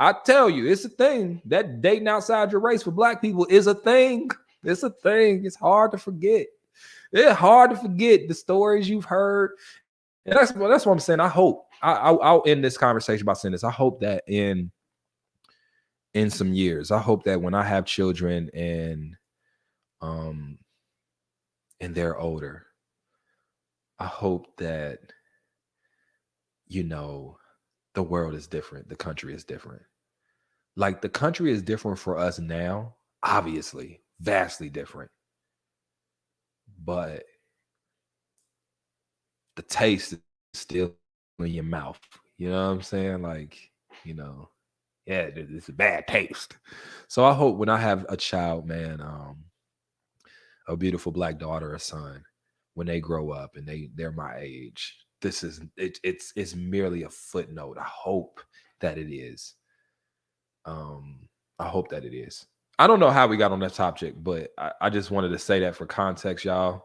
it's a thing. That dating outside your race for black people is a thing. It's a thing. It's hard to forget. It's hard to forget the stories you've heard. And that's what I'm saying. I hope I'll end this conversation by saying this. I hope that in some years, I hope that when I have children and they're older, I hope that, you know, the world is different. The country is different. Like, the country is different for us now, obviously, vastly different. But the taste is still in your mouth. You know what I'm saying? Like, you know, yeah, it's a bad taste. So I hope when I have a child, man, a beautiful black daughter or son, when they grow up and they're my age, it's merely a footnote. I hope that it is. I hope that it is. I don't know how we got on that subject, but I just wanted to say that for context, y'all.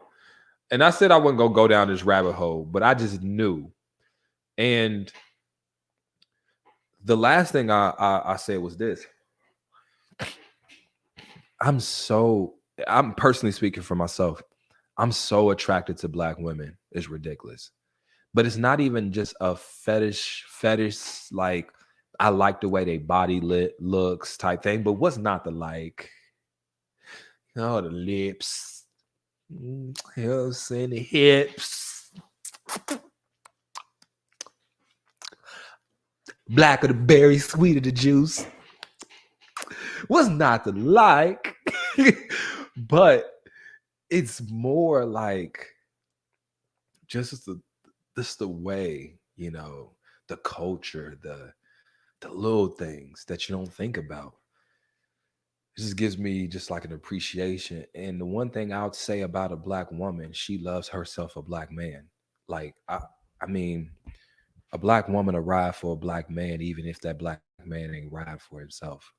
And I said I wasn't gonna go down this rabbit hole, but I just knew. And the last thing I said was this. I'm personally speaking for myself, I'm so attracted to black women. It's ridiculous. But it's not even just a fetish, like, I like the way they body looks type thing. But what's not to like? Oh, the lips. You know what I'm saying? The hips. Blacker the berry, sweeter the juice. What's not to like? But it's more like just the way, you know, the culture, the little things that you don't think about. It just gives me just like an appreciation. And the one thing I would say about a black woman, she loves herself a black man. Like, I mean, a black woman will ride for a black man, even if that black man ain't ride for himself.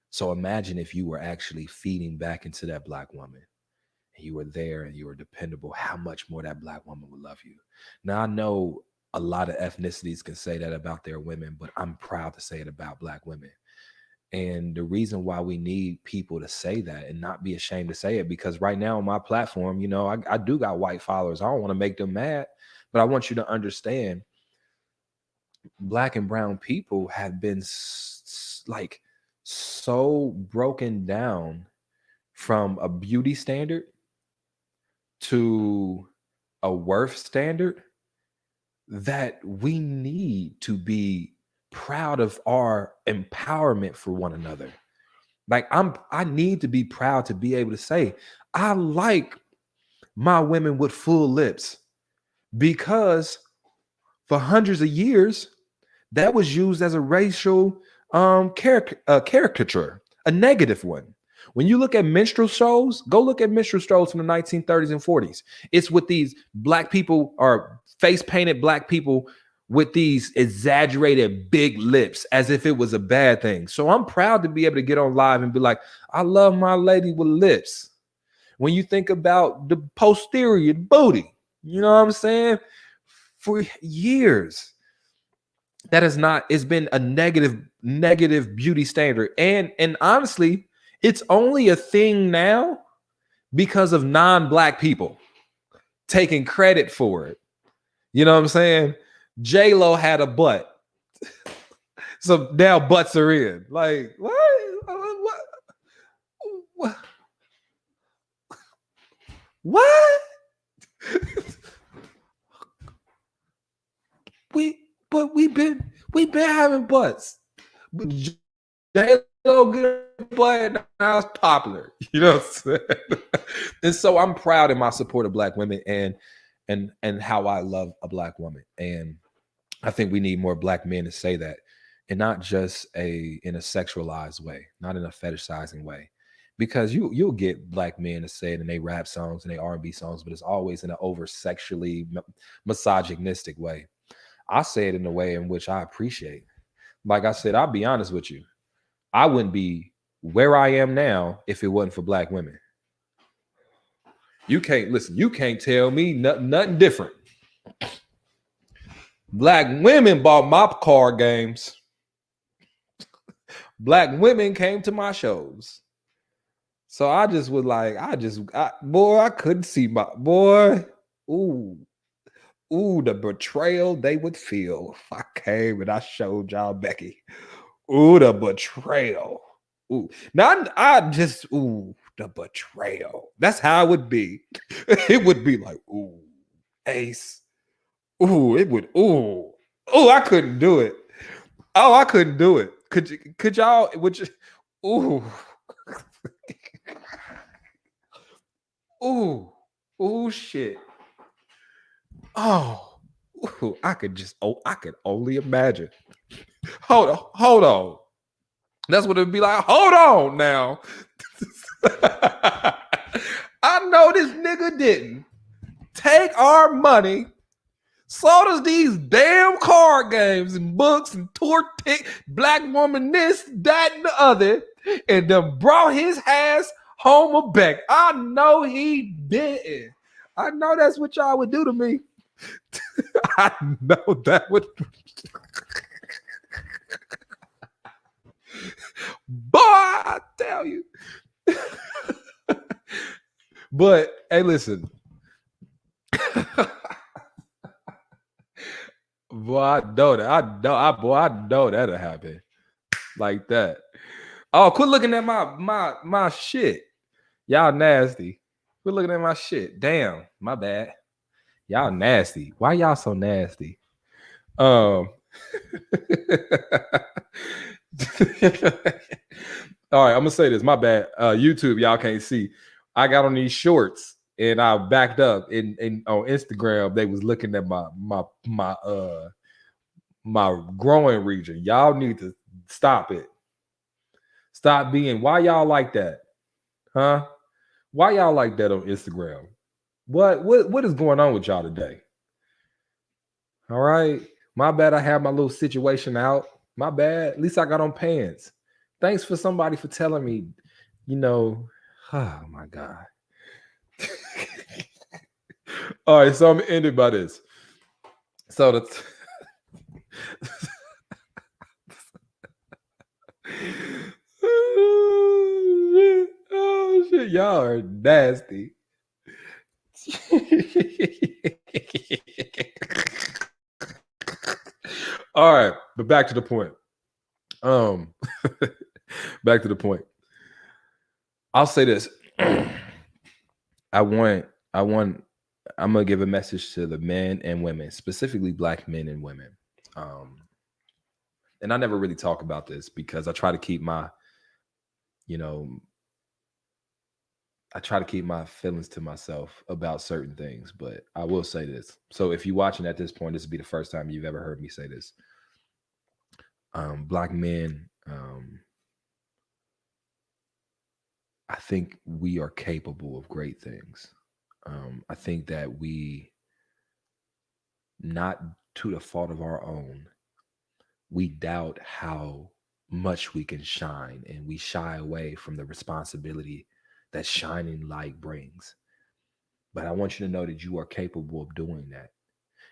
So imagine if you were actually feeding back into that black woman and you were there and you were dependable, how much more that black woman would love you. Now, I know a lot of ethnicities can say that about their women, but I'm proud to say it about black women. And the reason why we need people to say that and not be ashamed to say it, because right now on my platform, you know, I do got white followers. I don't want to make them mad, but I want you to understand black and brown people have been like so broken down from a beauty standard to a worth standard that we need to be proud of our empowerment for one another. Like, I need to be proud to be able to say, I like my women with full lips, because for hundreds of years, that was used as a racial caricature, a negative one. When you look at minstrel shows, go look at minstrel shows from the 1930s and 40s. It's with these black people or face painted black people with these exaggerated big lips as if it was a bad thing. So I'm proud to be able to get on live and be like, I love my lady with lips. When you think about the posterior booty, you know what I'm saying? For years, that is not, it's been a negative beauty standard. And honestly, it's only a thing now because of non-black people. taking credit for it. You know what I'm saying? J-Lo had a butt. So now butts are in. Like, what? What? What? we've been having butts. But J-Lo get a butt and now it's popular. You know what I'm saying? And so I'm proud in my support of Black women and how I love a Black woman. And I think we need more Black men to say that, and not just in a sexualized way, not in a fetishizing way, because you'll get Black men to say it in they rap songs and they R&B songs, but it's always in an over sexually misogynistic way. I say it in a way in which I appreciate. Like I said, I'll be honest with you, I wouldn't be where I am now if it wasn't for Black women. You can't tell me nothing different. Black women bought my card games. Black women came to my shows. So I just was like, I couldn't see my boy. Ooh, the betrayal they would feel if I came and I showed y'all Becky. Ooh, the betrayal. Ooh, now the betrayal. That's how it would be. It would be like, ooh, Ace. Ooh, it would. Ooh, I couldn't do it. Oh, I couldn't do it. Could y'all? Would you? Ooh, ooh, shit. Oh, ooh, I could only imagine. Hold on. That's what it'd be like. Hold on now. I know this nigga didn't take our money, sold us these damn card games and books and tour Black woman this, that, and the other, and then brought his ass home or back. I know he didn't. I know that's what y'all would do to me. I know that would. Boy, I tell you. But hey, listen. Boy, I know that. I know that'll happen. Like that. Oh, quit looking at my shit. Y'all nasty. Quit looking at my shit. Damn, my bad. Y'all nasty. Why y'all so nasty? All right, I'm gonna say this. My bad. YouTube, y'all can't see. I got on these shorts and I backed up. And on Instagram, they was looking at my growing region. Y'all need to stop it. Stop being. Why y'all like that? Huh? Why y'all like that on Instagram? What is going on with y'all today? All right. My bad. I have my little situation out. My bad. At least I got on pants. Thanks for somebody for telling me, oh my God. All right, so I'm gonna end it by this. So oh shit, y'all are nasty. All right, but back to the point. Back to the point. I'll say this. I'm gonna give a message to the men and women, specifically Black men and women. And I never really talk about this because I try to keep my feelings to myself about certain things, but I will say this. So if you're watching at this point, this will be the first time you've ever heard me say this. Black men, I think we are capable of great things. I think that we, not to the fault of our own, we doubt how much we can shine, and we shy away from the responsibility that shining light brings. But I want you to know that you are capable of doing that.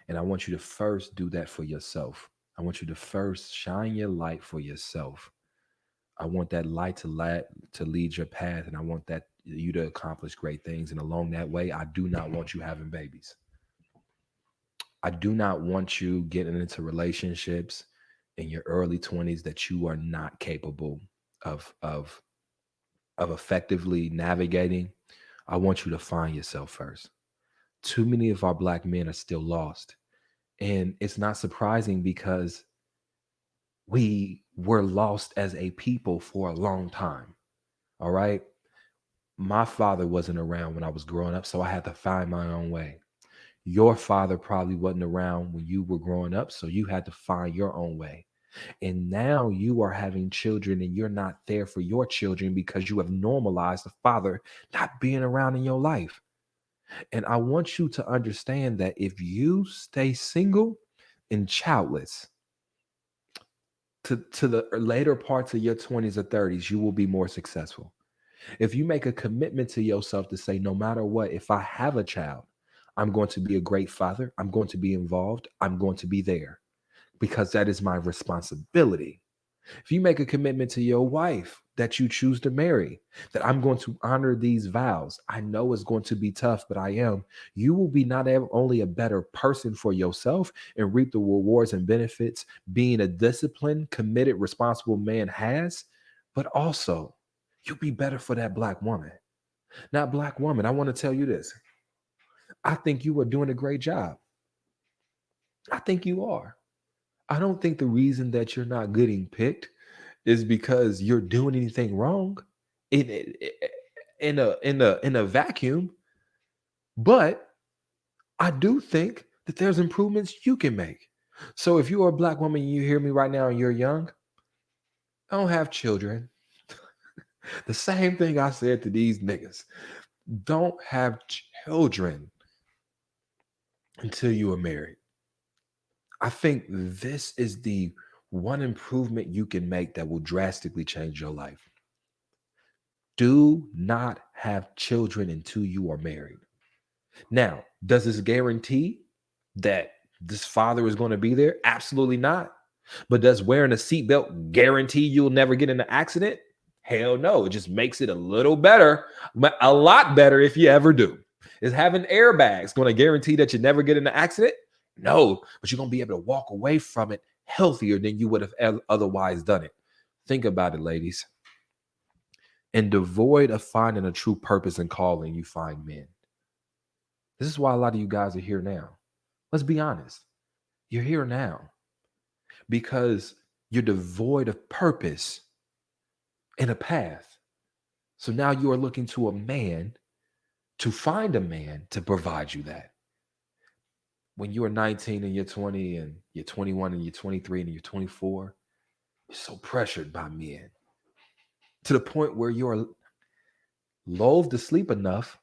And I want you to first do that for yourself. I want you to first shine your light for yourself. I want that light to lead your path, and I want that you to accomplish great things. And along that way, I do not want you having babies. I do not want you getting into relationships in your early 20s that you are not capable of effectively navigating. I want you to find yourself first. Too many of our Black men are still lost. And it's not surprising because we were lost as a people for a long time. All right. My father wasn't around when I was growing up, so I had to find my own way. Your father probably wasn't around when you were growing up, so you had to find your own way. And now you are having children and you're not there for your children because you have normalized the father not being around in your life. And I want you to understand that if you stay single and childless to the later parts of your 20s or 30s, you will be more successful. If you make a commitment to yourself to say, no matter what, if I have a child, I'm going to be a great father. I'm going to be involved. I'm going to be there because that is my responsibility. If you make a commitment to your wife that you choose to marry, that I'm going to honor these vows, I know it's going to be tough, but I am. You will be not only a better person for yourself and reap the rewards and benefits being a disciplined, committed, responsible man has, but also you'll be better for that Black woman. Now, Black woman, I want to tell you this. I think you are doing a great job. I think you are. I don't think the reason that you're not getting picked is because you're doing anything wrong in a vacuum. But I do think that there's improvements you can make. So if you are a Black woman and you hear me right now and you're young, don't have children. The same thing I said to these niggas. Don't have children until you are married. I think this is the one improvement you can make that will drastically change your life. Do not have children until you are married. Now, does this guarantee that this father is going to be there? Absolutely not. But does wearing a seatbelt guarantee you'll never get in an accident? Hell no. It just makes it a little better, a lot better if you ever do. Is having airbags going to guarantee that you never get in an accident? No, but you're going to be able to walk away from it healthier than you would have otherwise done it. Think about it, ladies. And devoid of finding a true purpose and calling, you find men. This is why a lot of you guys are here now. Let's be honest. You're here now because you're devoid of purpose and a path. So now you are looking to a man to find a man to provide you that. When you are 19 and you're 20 and you're 21 and you're 23 and you're 24, you're so pressured by men to the point where you're loath to sleep enough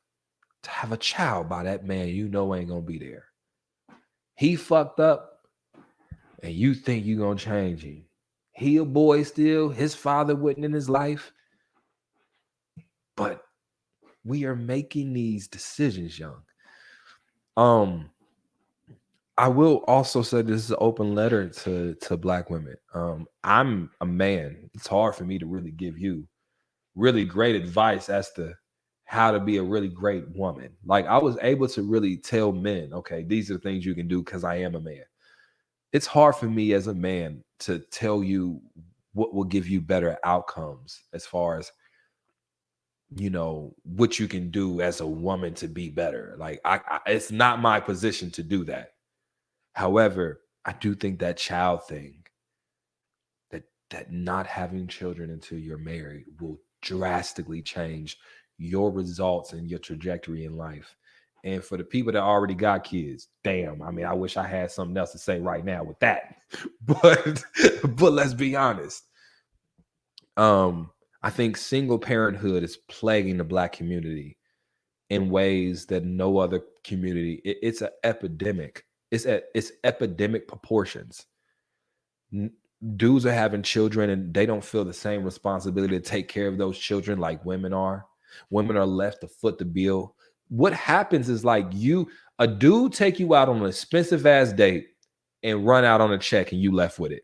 to have a child by that man you know ain't gonna be there. He fucked up and you think you gonna change him. He a boy still, his father wasn't in his life. But we are making these decisions young. I will also say this is an open letter to Black women. I'm a man. It's hard for me to really give you really great advice as to how to be a really great woman. Like I was able to really tell men, okay, these are the things you can do because I am a man. It's hard for me as a man to tell you what will give you better outcomes as far as, you know, what you can do as a woman to be better. Like it's not my position to do that. However, I do think that child thing, that not having children until you're married will drastically change your results and your trajectory in life. And for the people that already got kids, damn, I mean, I wish I had something else to say right now with that. But let's be honest. I think single parenthood is plaguing the Black community in ways that no other community. It's an epidemic. It's epidemic proportions. Dudes are having children and they don't feel the same responsibility to take care of those children like women are. Women are left to foot the bill. What happens is like a dude take you out on an expensive ass date and run out on a check and you left with it.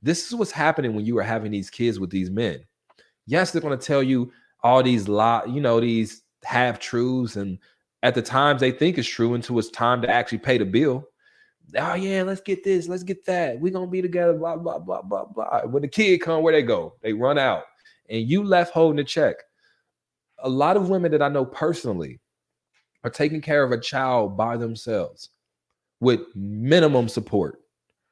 This is what's happening when you are having these kids with these men. Yes, they're going to tell you, all these these half truths, and at the times they think it's true until it's time to actually pay the bill. Oh yeah, let's get this, let's get that. We're gonna be together, blah, blah, blah, blah, blah. When the kid come, where they go? They run out. And you left holding the check. A lot of women that I know personally are taking care of a child by themselves with minimum support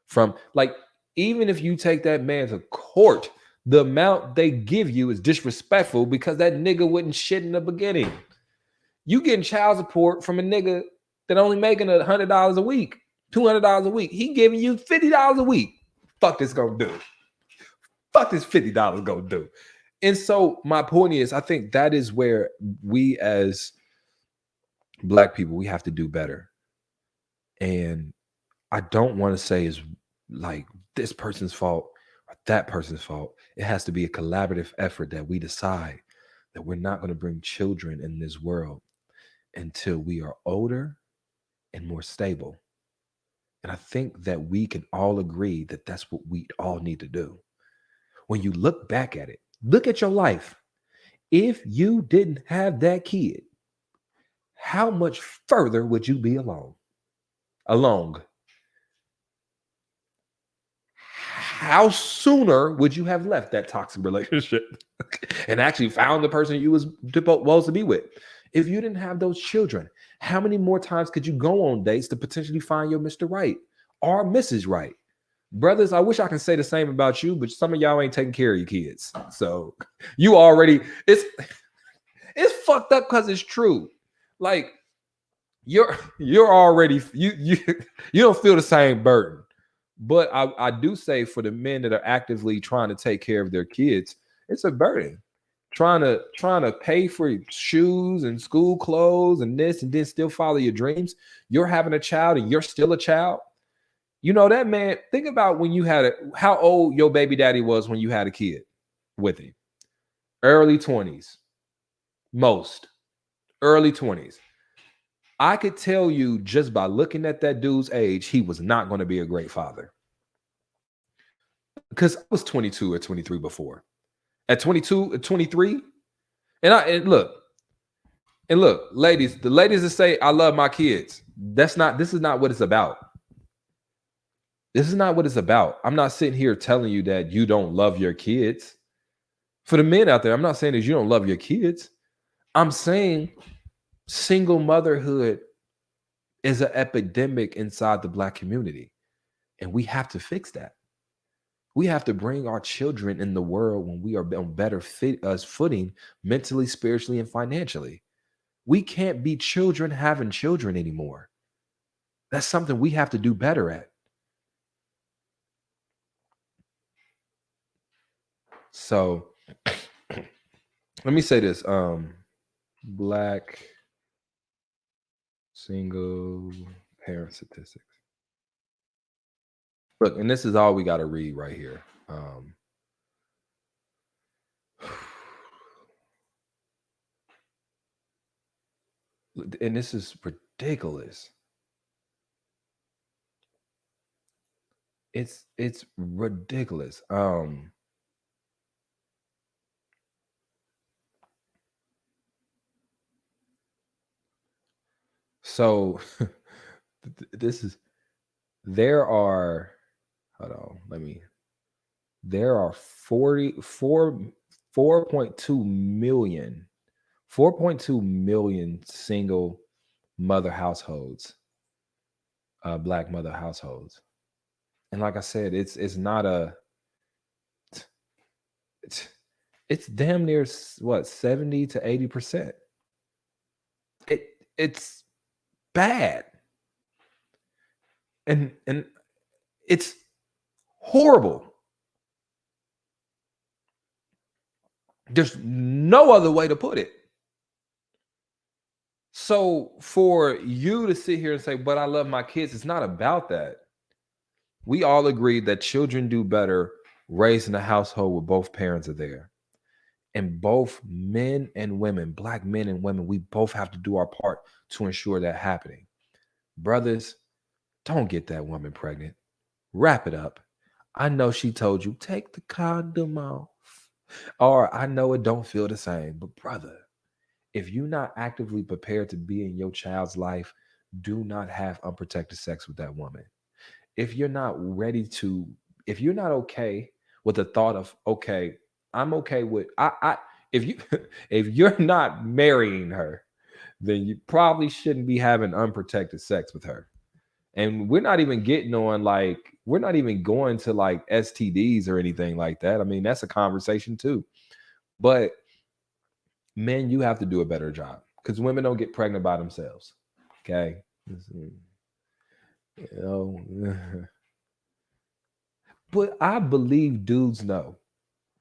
from, like, even if you take that man to court, the amount they give you is disrespectful because that nigga wouldn't shit in the beginning. You getting child support from a nigga that only making $100 a week, $200 a week. He giving you $50 a week. Fuck this gonna do? Fuck this $50 gonna do? And so my point is, I think that is where we as Black people, we have to do better. And I don't want to say is like this person's fault or that person's fault. It has to be a collaborative effort that we decide that we're not going to bring children in this world until we are older and more stable. And I think that we can all agree that that's what we all need to do. When you look back at it, look at your life. If you didn't have that kid, how much further would you be along? How sooner would you have left that toxic relationship and actually found the person you was supposed to be with? If you didn't have those children, how many more times could you go on dates to potentially find your Mr. Right or Mrs. Right? Brothers, I wish I could say the same about you, but some of y'all ain't taking care of your kids. So you already, it's fucked up because it's true. Like, you're already, you don't feel the same burden. But I do say for the men that are actively trying to take care of their kids, it's a burden. Trying to pay for shoes and school clothes and this, and then still follow your dreams. You're having a child and you're still a child. You know that man, think about when you had how old your baby daddy was when you had a kid with him. Early 20s. Most. Early 20s. I could tell you just by looking at that dude's age, he was not going to be a great father. Because I was 22 or 23 before. At 22, at 23, and look, ladies, the ladies that say I love my kids, this is not what it's about. This is not what it's about. I'm not sitting here telling you that you don't love your kids. For the men out there, I'm not saying that you don't love your kids. I'm saying single motherhood is an epidemic inside the Black community, and we have to fix that. We have to bring our children in the world when we are on better footing mentally, spiritually, and financially. We can't be children having children anymore. That's something we have to do better at. So let me say this. Black single parent statistics. Look, and this is all we got to read right here. And this is ridiculous. It's ridiculous. So this is, there are 4.2 million single mother households, Black mother households. And like I said, it's damn near what, 70 to 80%. It's bad. And it's horrible. There's no other way to put it. So for you to sit here and say, but I love my kids, it's not about that. We all agree that children do better raised in a household where both parents are there. And both men and women, Black men and women, we both have to do our part to ensure that happening. Brothers, don't get that woman pregnant. Wrap it up. I know she told you, take the condom off. Or I know it don't feel the same, but brother, if you're not actively prepared to be in your child's life, do not have unprotected sex with that woman. If you're not ready to, if you're not okay with the thought of, okay, I'm okay with if you if you're not marrying her, then you probably shouldn't be having unprotected sex with her. And we're not even getting on like, we're not even going to like STDs or anything like that. I mean, that's a conversation too. But men, you have to do a better job because women don't get pregnant by themselves. Okay. You know, but I believe dudes know.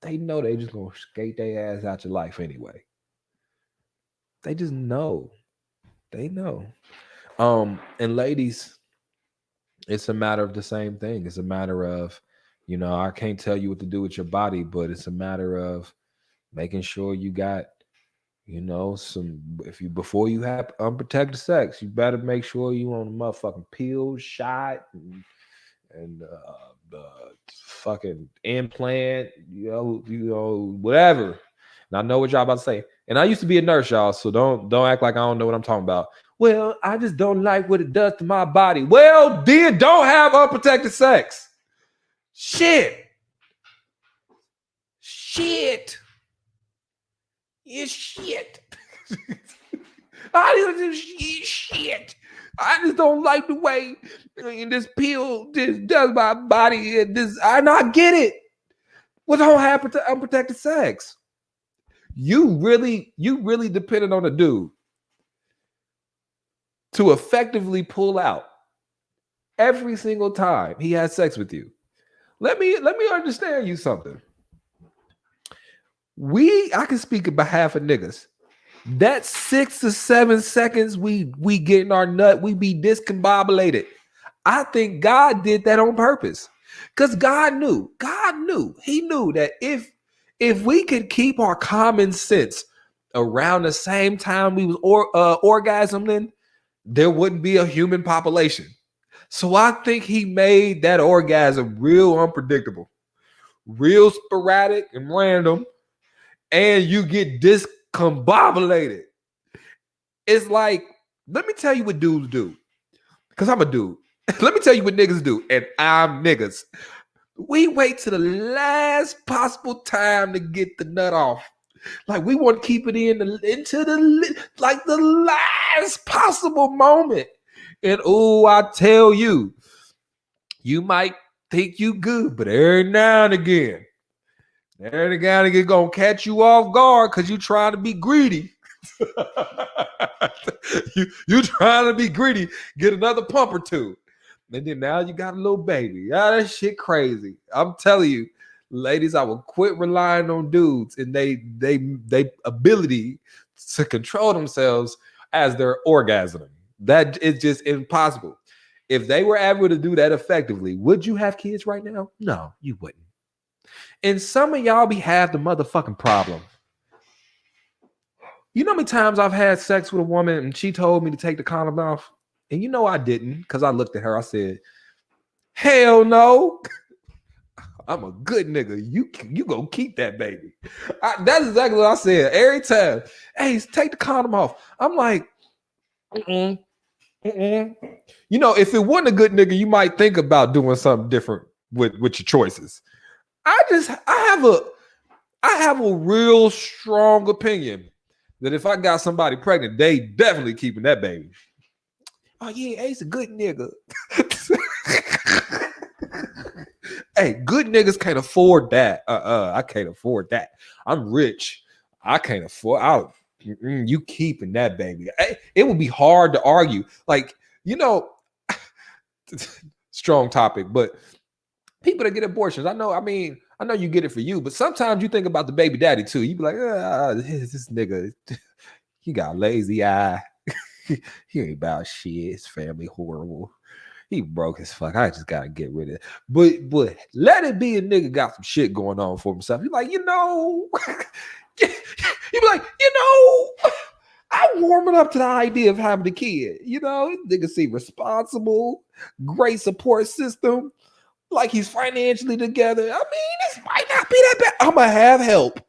They know they just gonna skate their ass out your life anyway. They just know. They know. And ladies, it's a matter of the same thing. It's a matter of, I can't tell you what to do with your body, but it's a matter of making sure you got, some, if you, before you have unprotected sex, you better make sure you on a motherfucking pill shot and the fucking implant, whatever. And I know what y'all about to say. And I used to be a nurse, y'all, so don't act like I don't know what I'm talking about. Well, I just don't like what it does to my body. Well, then don't have unprotected sex. Shit. It's shit. I just shit. I just don't like the way this pill just does my body. And I get it. Well, don't have unprotected sex. You really depended on a dude to effectively pull out every single time he has sex with you. Let me understand you something. I can speak on behalf of niggas. That 6 to 7 seconds we get in our nut, we be discombobulated. I think God did that on purpose. Because God knew. He knew that if we could keep our common sense around the same time we was orgasming, there wouldn't be a human population. So I think he made that orgasm real unpredictable, real sporadic and random, and you get discombobulated. It's like, let me tell you what dudes do, because I'm a dude. Let me tell you what niggas do, and I'm niggas. We wait to the last possible time to get the nut off. Like we want to keep it into the last possible moment. And I tell you, you might think you good, but every now and again, gonna catch you off guard because you trying to be greedy. you trying to be greedy, get another pump or two. And then now you got a little baby. Yeah, that shit crazy. I'm telling you, ladies, I will quit relying on dudes and they ability to control themselves as they're orgasming. That is just impossible. If they were able to do that effectively, would you have kids right now? No, you wouldn't. And some of y'all have the motherfucking problem. You know how many times I've had sex with a woman and she told me to take the condom off? And I didn't, because I looked at her. I said, hell no. I'm a good nigga. You gonna keep that baby. That's exactly what I said every time. Hey, take the condom off. I'm like, if it wasn't a good nigga, you might think about doing something different with your choices. I have a real strong opinion that if I got somebody pregnant, they definitely keeping that baby. Oh yeah, he's a good nigga. Hey, good niggas can't afford that. I can't afford that. I'm rich. I can't afford. You keeping that baby. It would be hard to argue. Like, strong topic, but people that get abortions, I know you get it for you, but sometimes you think about the baby daddy too. You be like, this nigga, he got a lazy eye. He ain't about shit. His family horrible. He broke as fuck. I just gotta get rid of it. But let it be a nigga got some shit going on for himself. You're like, you be like, I'm warming up to the idea of having a kid. Nigga seem responsible, great support system. like he's financially together. I mean, this might not be that bad. I'm gonna have help.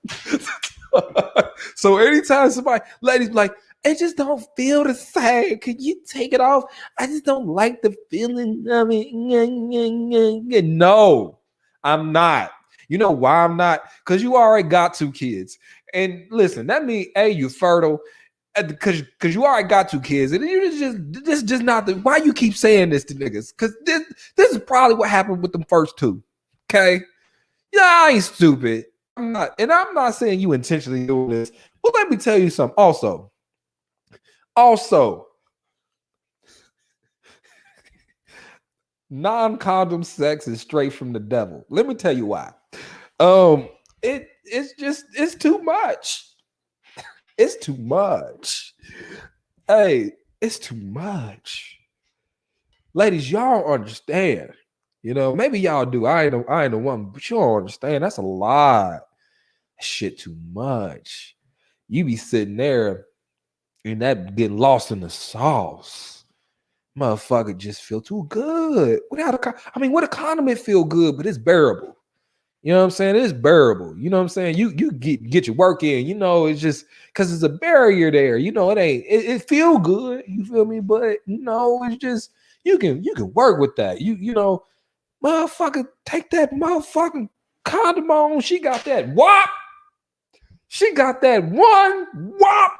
So anytime somebody, Ladies like, it just don't feel the same. Can you take it off? I just don't like the feeling of it. No, I'm not. You know why I'm not? Because you already got 2 kids. And listen, that means A, you're fertile. Because you already got 2 kids, and this just not the why you keep saying this to niggas. Because this is probably what happened with them first 2. Okay, yeah, I ain't stupid. I'm not, and I'm not saying you intentionally doing this. But let me tell you something. Also, non-condom sex is straight from the devil. Let me tell you why. It's too much. It's too much. Hey, it's too much. Ladies, y'all don't understand. You know, maybe y'all do. I ain't the one, but you don't understand. That's a lot. That shit too much. You be sitting there and that getting lost in the sauce. Motherfucker just feel too good. With a condom it feel good, but it's bearable. You know what I'm saying? It's bearable. You know what I'm saying? You get your work in. You know, it's just because there's a barrier there. You know, it feel good. You feel me? But you know, it's just you can work with that. You know, motherfucker, take that motherfucking condom on. She got that whop. She got that one whop.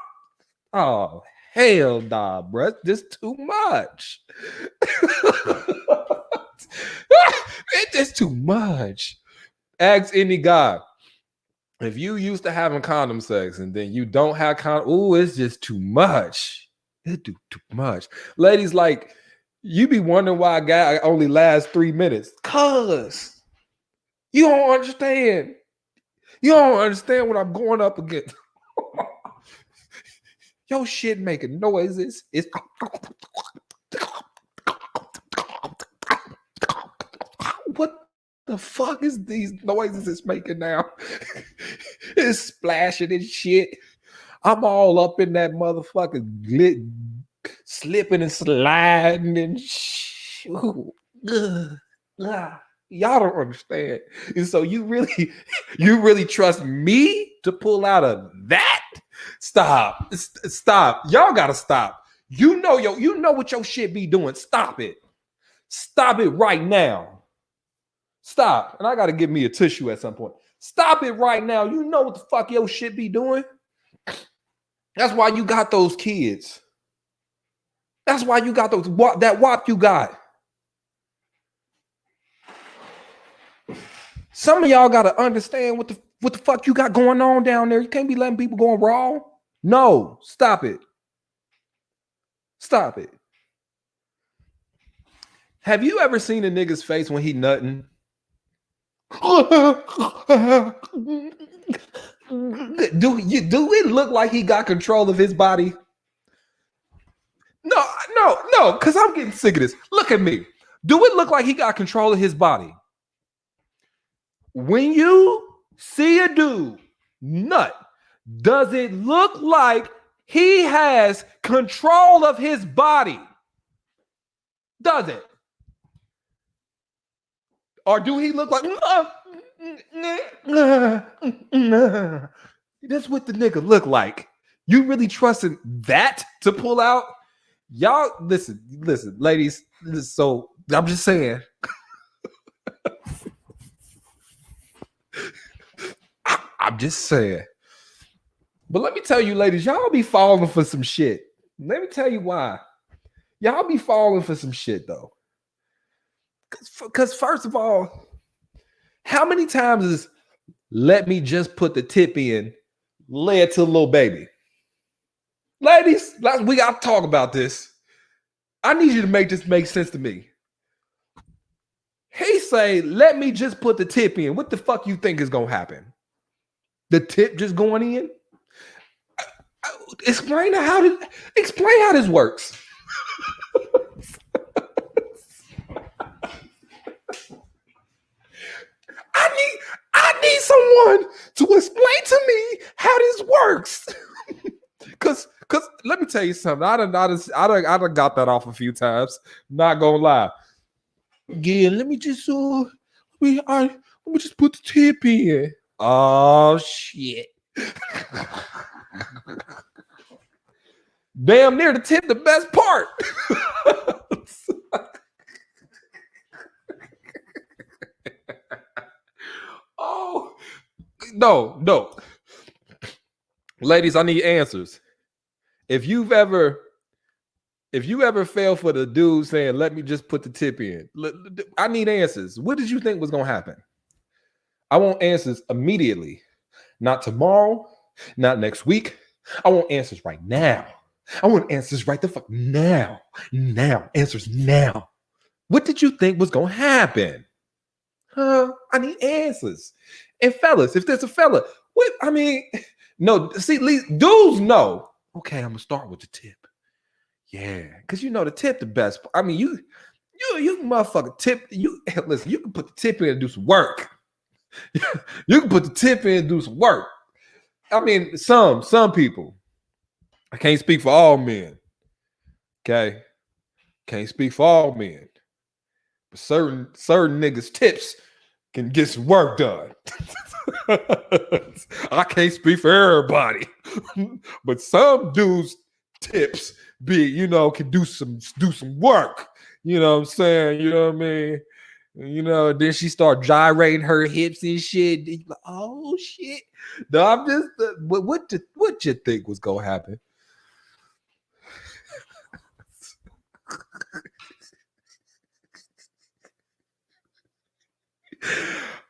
Oh hell nah, bruh. This too much. It's just too much. Ask any guy. If you used to having condom sex and then you don't have condom, ooh, it's just too much. It's too much. Ladies, like, you be wondering why a guy only lasts 3 minutes. Cause you don't understand. You don't understand what I'm going up against. Your shit making noises. It's what the fuck is these noises it's making now? It's splashing and shit. I'm all up in that motherfucking slipping and sliding and shit. Y'all don't understand. And so you really trust me to pull out of that? Stop. Y'all gotta stop. You know what your shit be doing. Stop it. Stop it right now. Stop. And I got to give me a tissue at some point. Stop it right now. You know what the fuck your shit be doing? That's why you got those kids. That's why you got that wop you got. Some of y'all got to understand what the fuck you got going on down there. You can't be letting people go raw. No, stop it. Stop it. Have you ever seen a nigga's face when he nutting? Do it look like he got control of his body? No, because I'm getting sick of this. Look at me. Do it look like he got control of his body? When you see a dude nut, does it look like he has control of his body? Does it? Or do he look like that's what the nigga look like? You really trusting that to pull out? Y'all listen, ladies. So I'm just saying. I'm just saying. But let me tell you, ladies, y'all be falling for some shit. Let me tell you why. Y'all be falling for some shit though. Because first of all, how many times is let me just put the tip in, lay it to a little baby? Ladies, we got to talk about this. I need you to make this make sense to me. He say, let me just put the tip in. What the fuck you think is going to happen? The tip just going in? Explain how this works. I need someone to explain to me how this works. Cause let me tell you something. I done got that off a few times. Not gonna lie. again. Let me just let me just put the tip in. Oh shit. Damn near the tip, the best part. Oh no. Ladies, I need answers. If you ever fell for the dude saying, let me just put the tip in, I need answers. What did you think was gonna happen? I want answers immediately. Not tomorrow, not next week. I want answers right now. I want answers right the fuck now. Now. Answers now. What did you think was gonna happen? Huh? I need answers. And fellas, if there's a fella, what I mean, no, see, dudes know. Okay, I'm gonna start with the tip. Yeah, because you know the tip the best. I mean, you motherfucker tip. You listen, you can put the tip in and do some work. You can put the tip in and do some work. I mean, some people. I can't speak for all men. Okay. Can't speak for all men. But certain niggas' tips can get some work done. I can't speak for everybody. But some dudes' tips can do some work. You know what I'm saying? You know what I mean? Then she start gyrating her hips and shit. Like, oh shit! No, I'm just. What you think was gonna happen?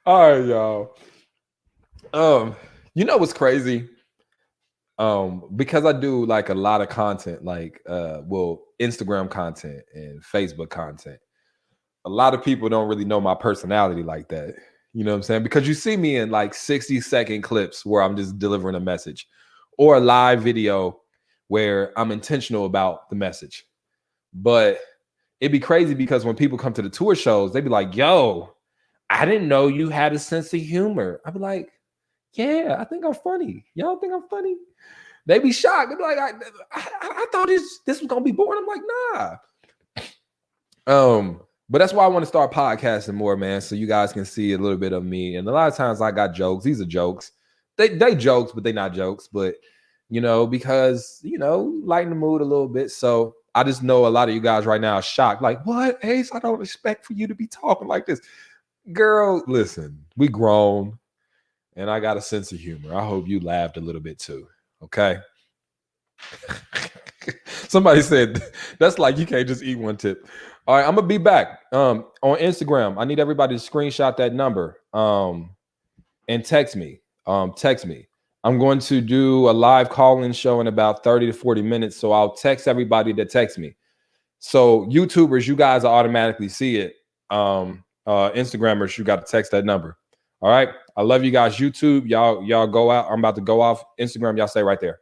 All right, y'all. You know what's crazy? Because I do like a lot of content, like Instagram content and Facebook content. A lot of people don't really know my personality like that. You know what I'm saying? Because you see me in like 60-second clips where I'm just delivering a message, or a live video where I'm intentional about the message. But it'd be crazy because when people come to the tour shows, they'd be like, yo, I didn't know you had a sense of humor. I'd be like, yeah, I think I'm funny. Y'all think I'm funny? They be shocked. They'd be like, I thought this was gonna be boring. I'm like, nah. But that's why I want to start podcasting more, man, so you guys can see a little bit of me. And a lot of times I got jokes. These are jokes. They jokes, but they not jokes. But because lighten the mood a little bit. So I just know a lot of you guys right now are shocked. Like, what, Ace? I don't expect for you to be talking like this. Girl, listen, we grown, and I got a sense of humor. I hope you laughed a little bit too. Okay. Somebody said that's like you can't just eat one tip. All right, I'm gonna be back on Instagram. I need everybody to screenshot that number and text me. I'm going to do a live call-in show in about 30 to 40 minutes. So I'll text everybody that texts me. So YouTubers, you guys will automatically see it. Instagrammers, you got to text that number. All right. I love you guys. YouTube, y'all go out. I'm about to go off. Instagram, y'all stay right there.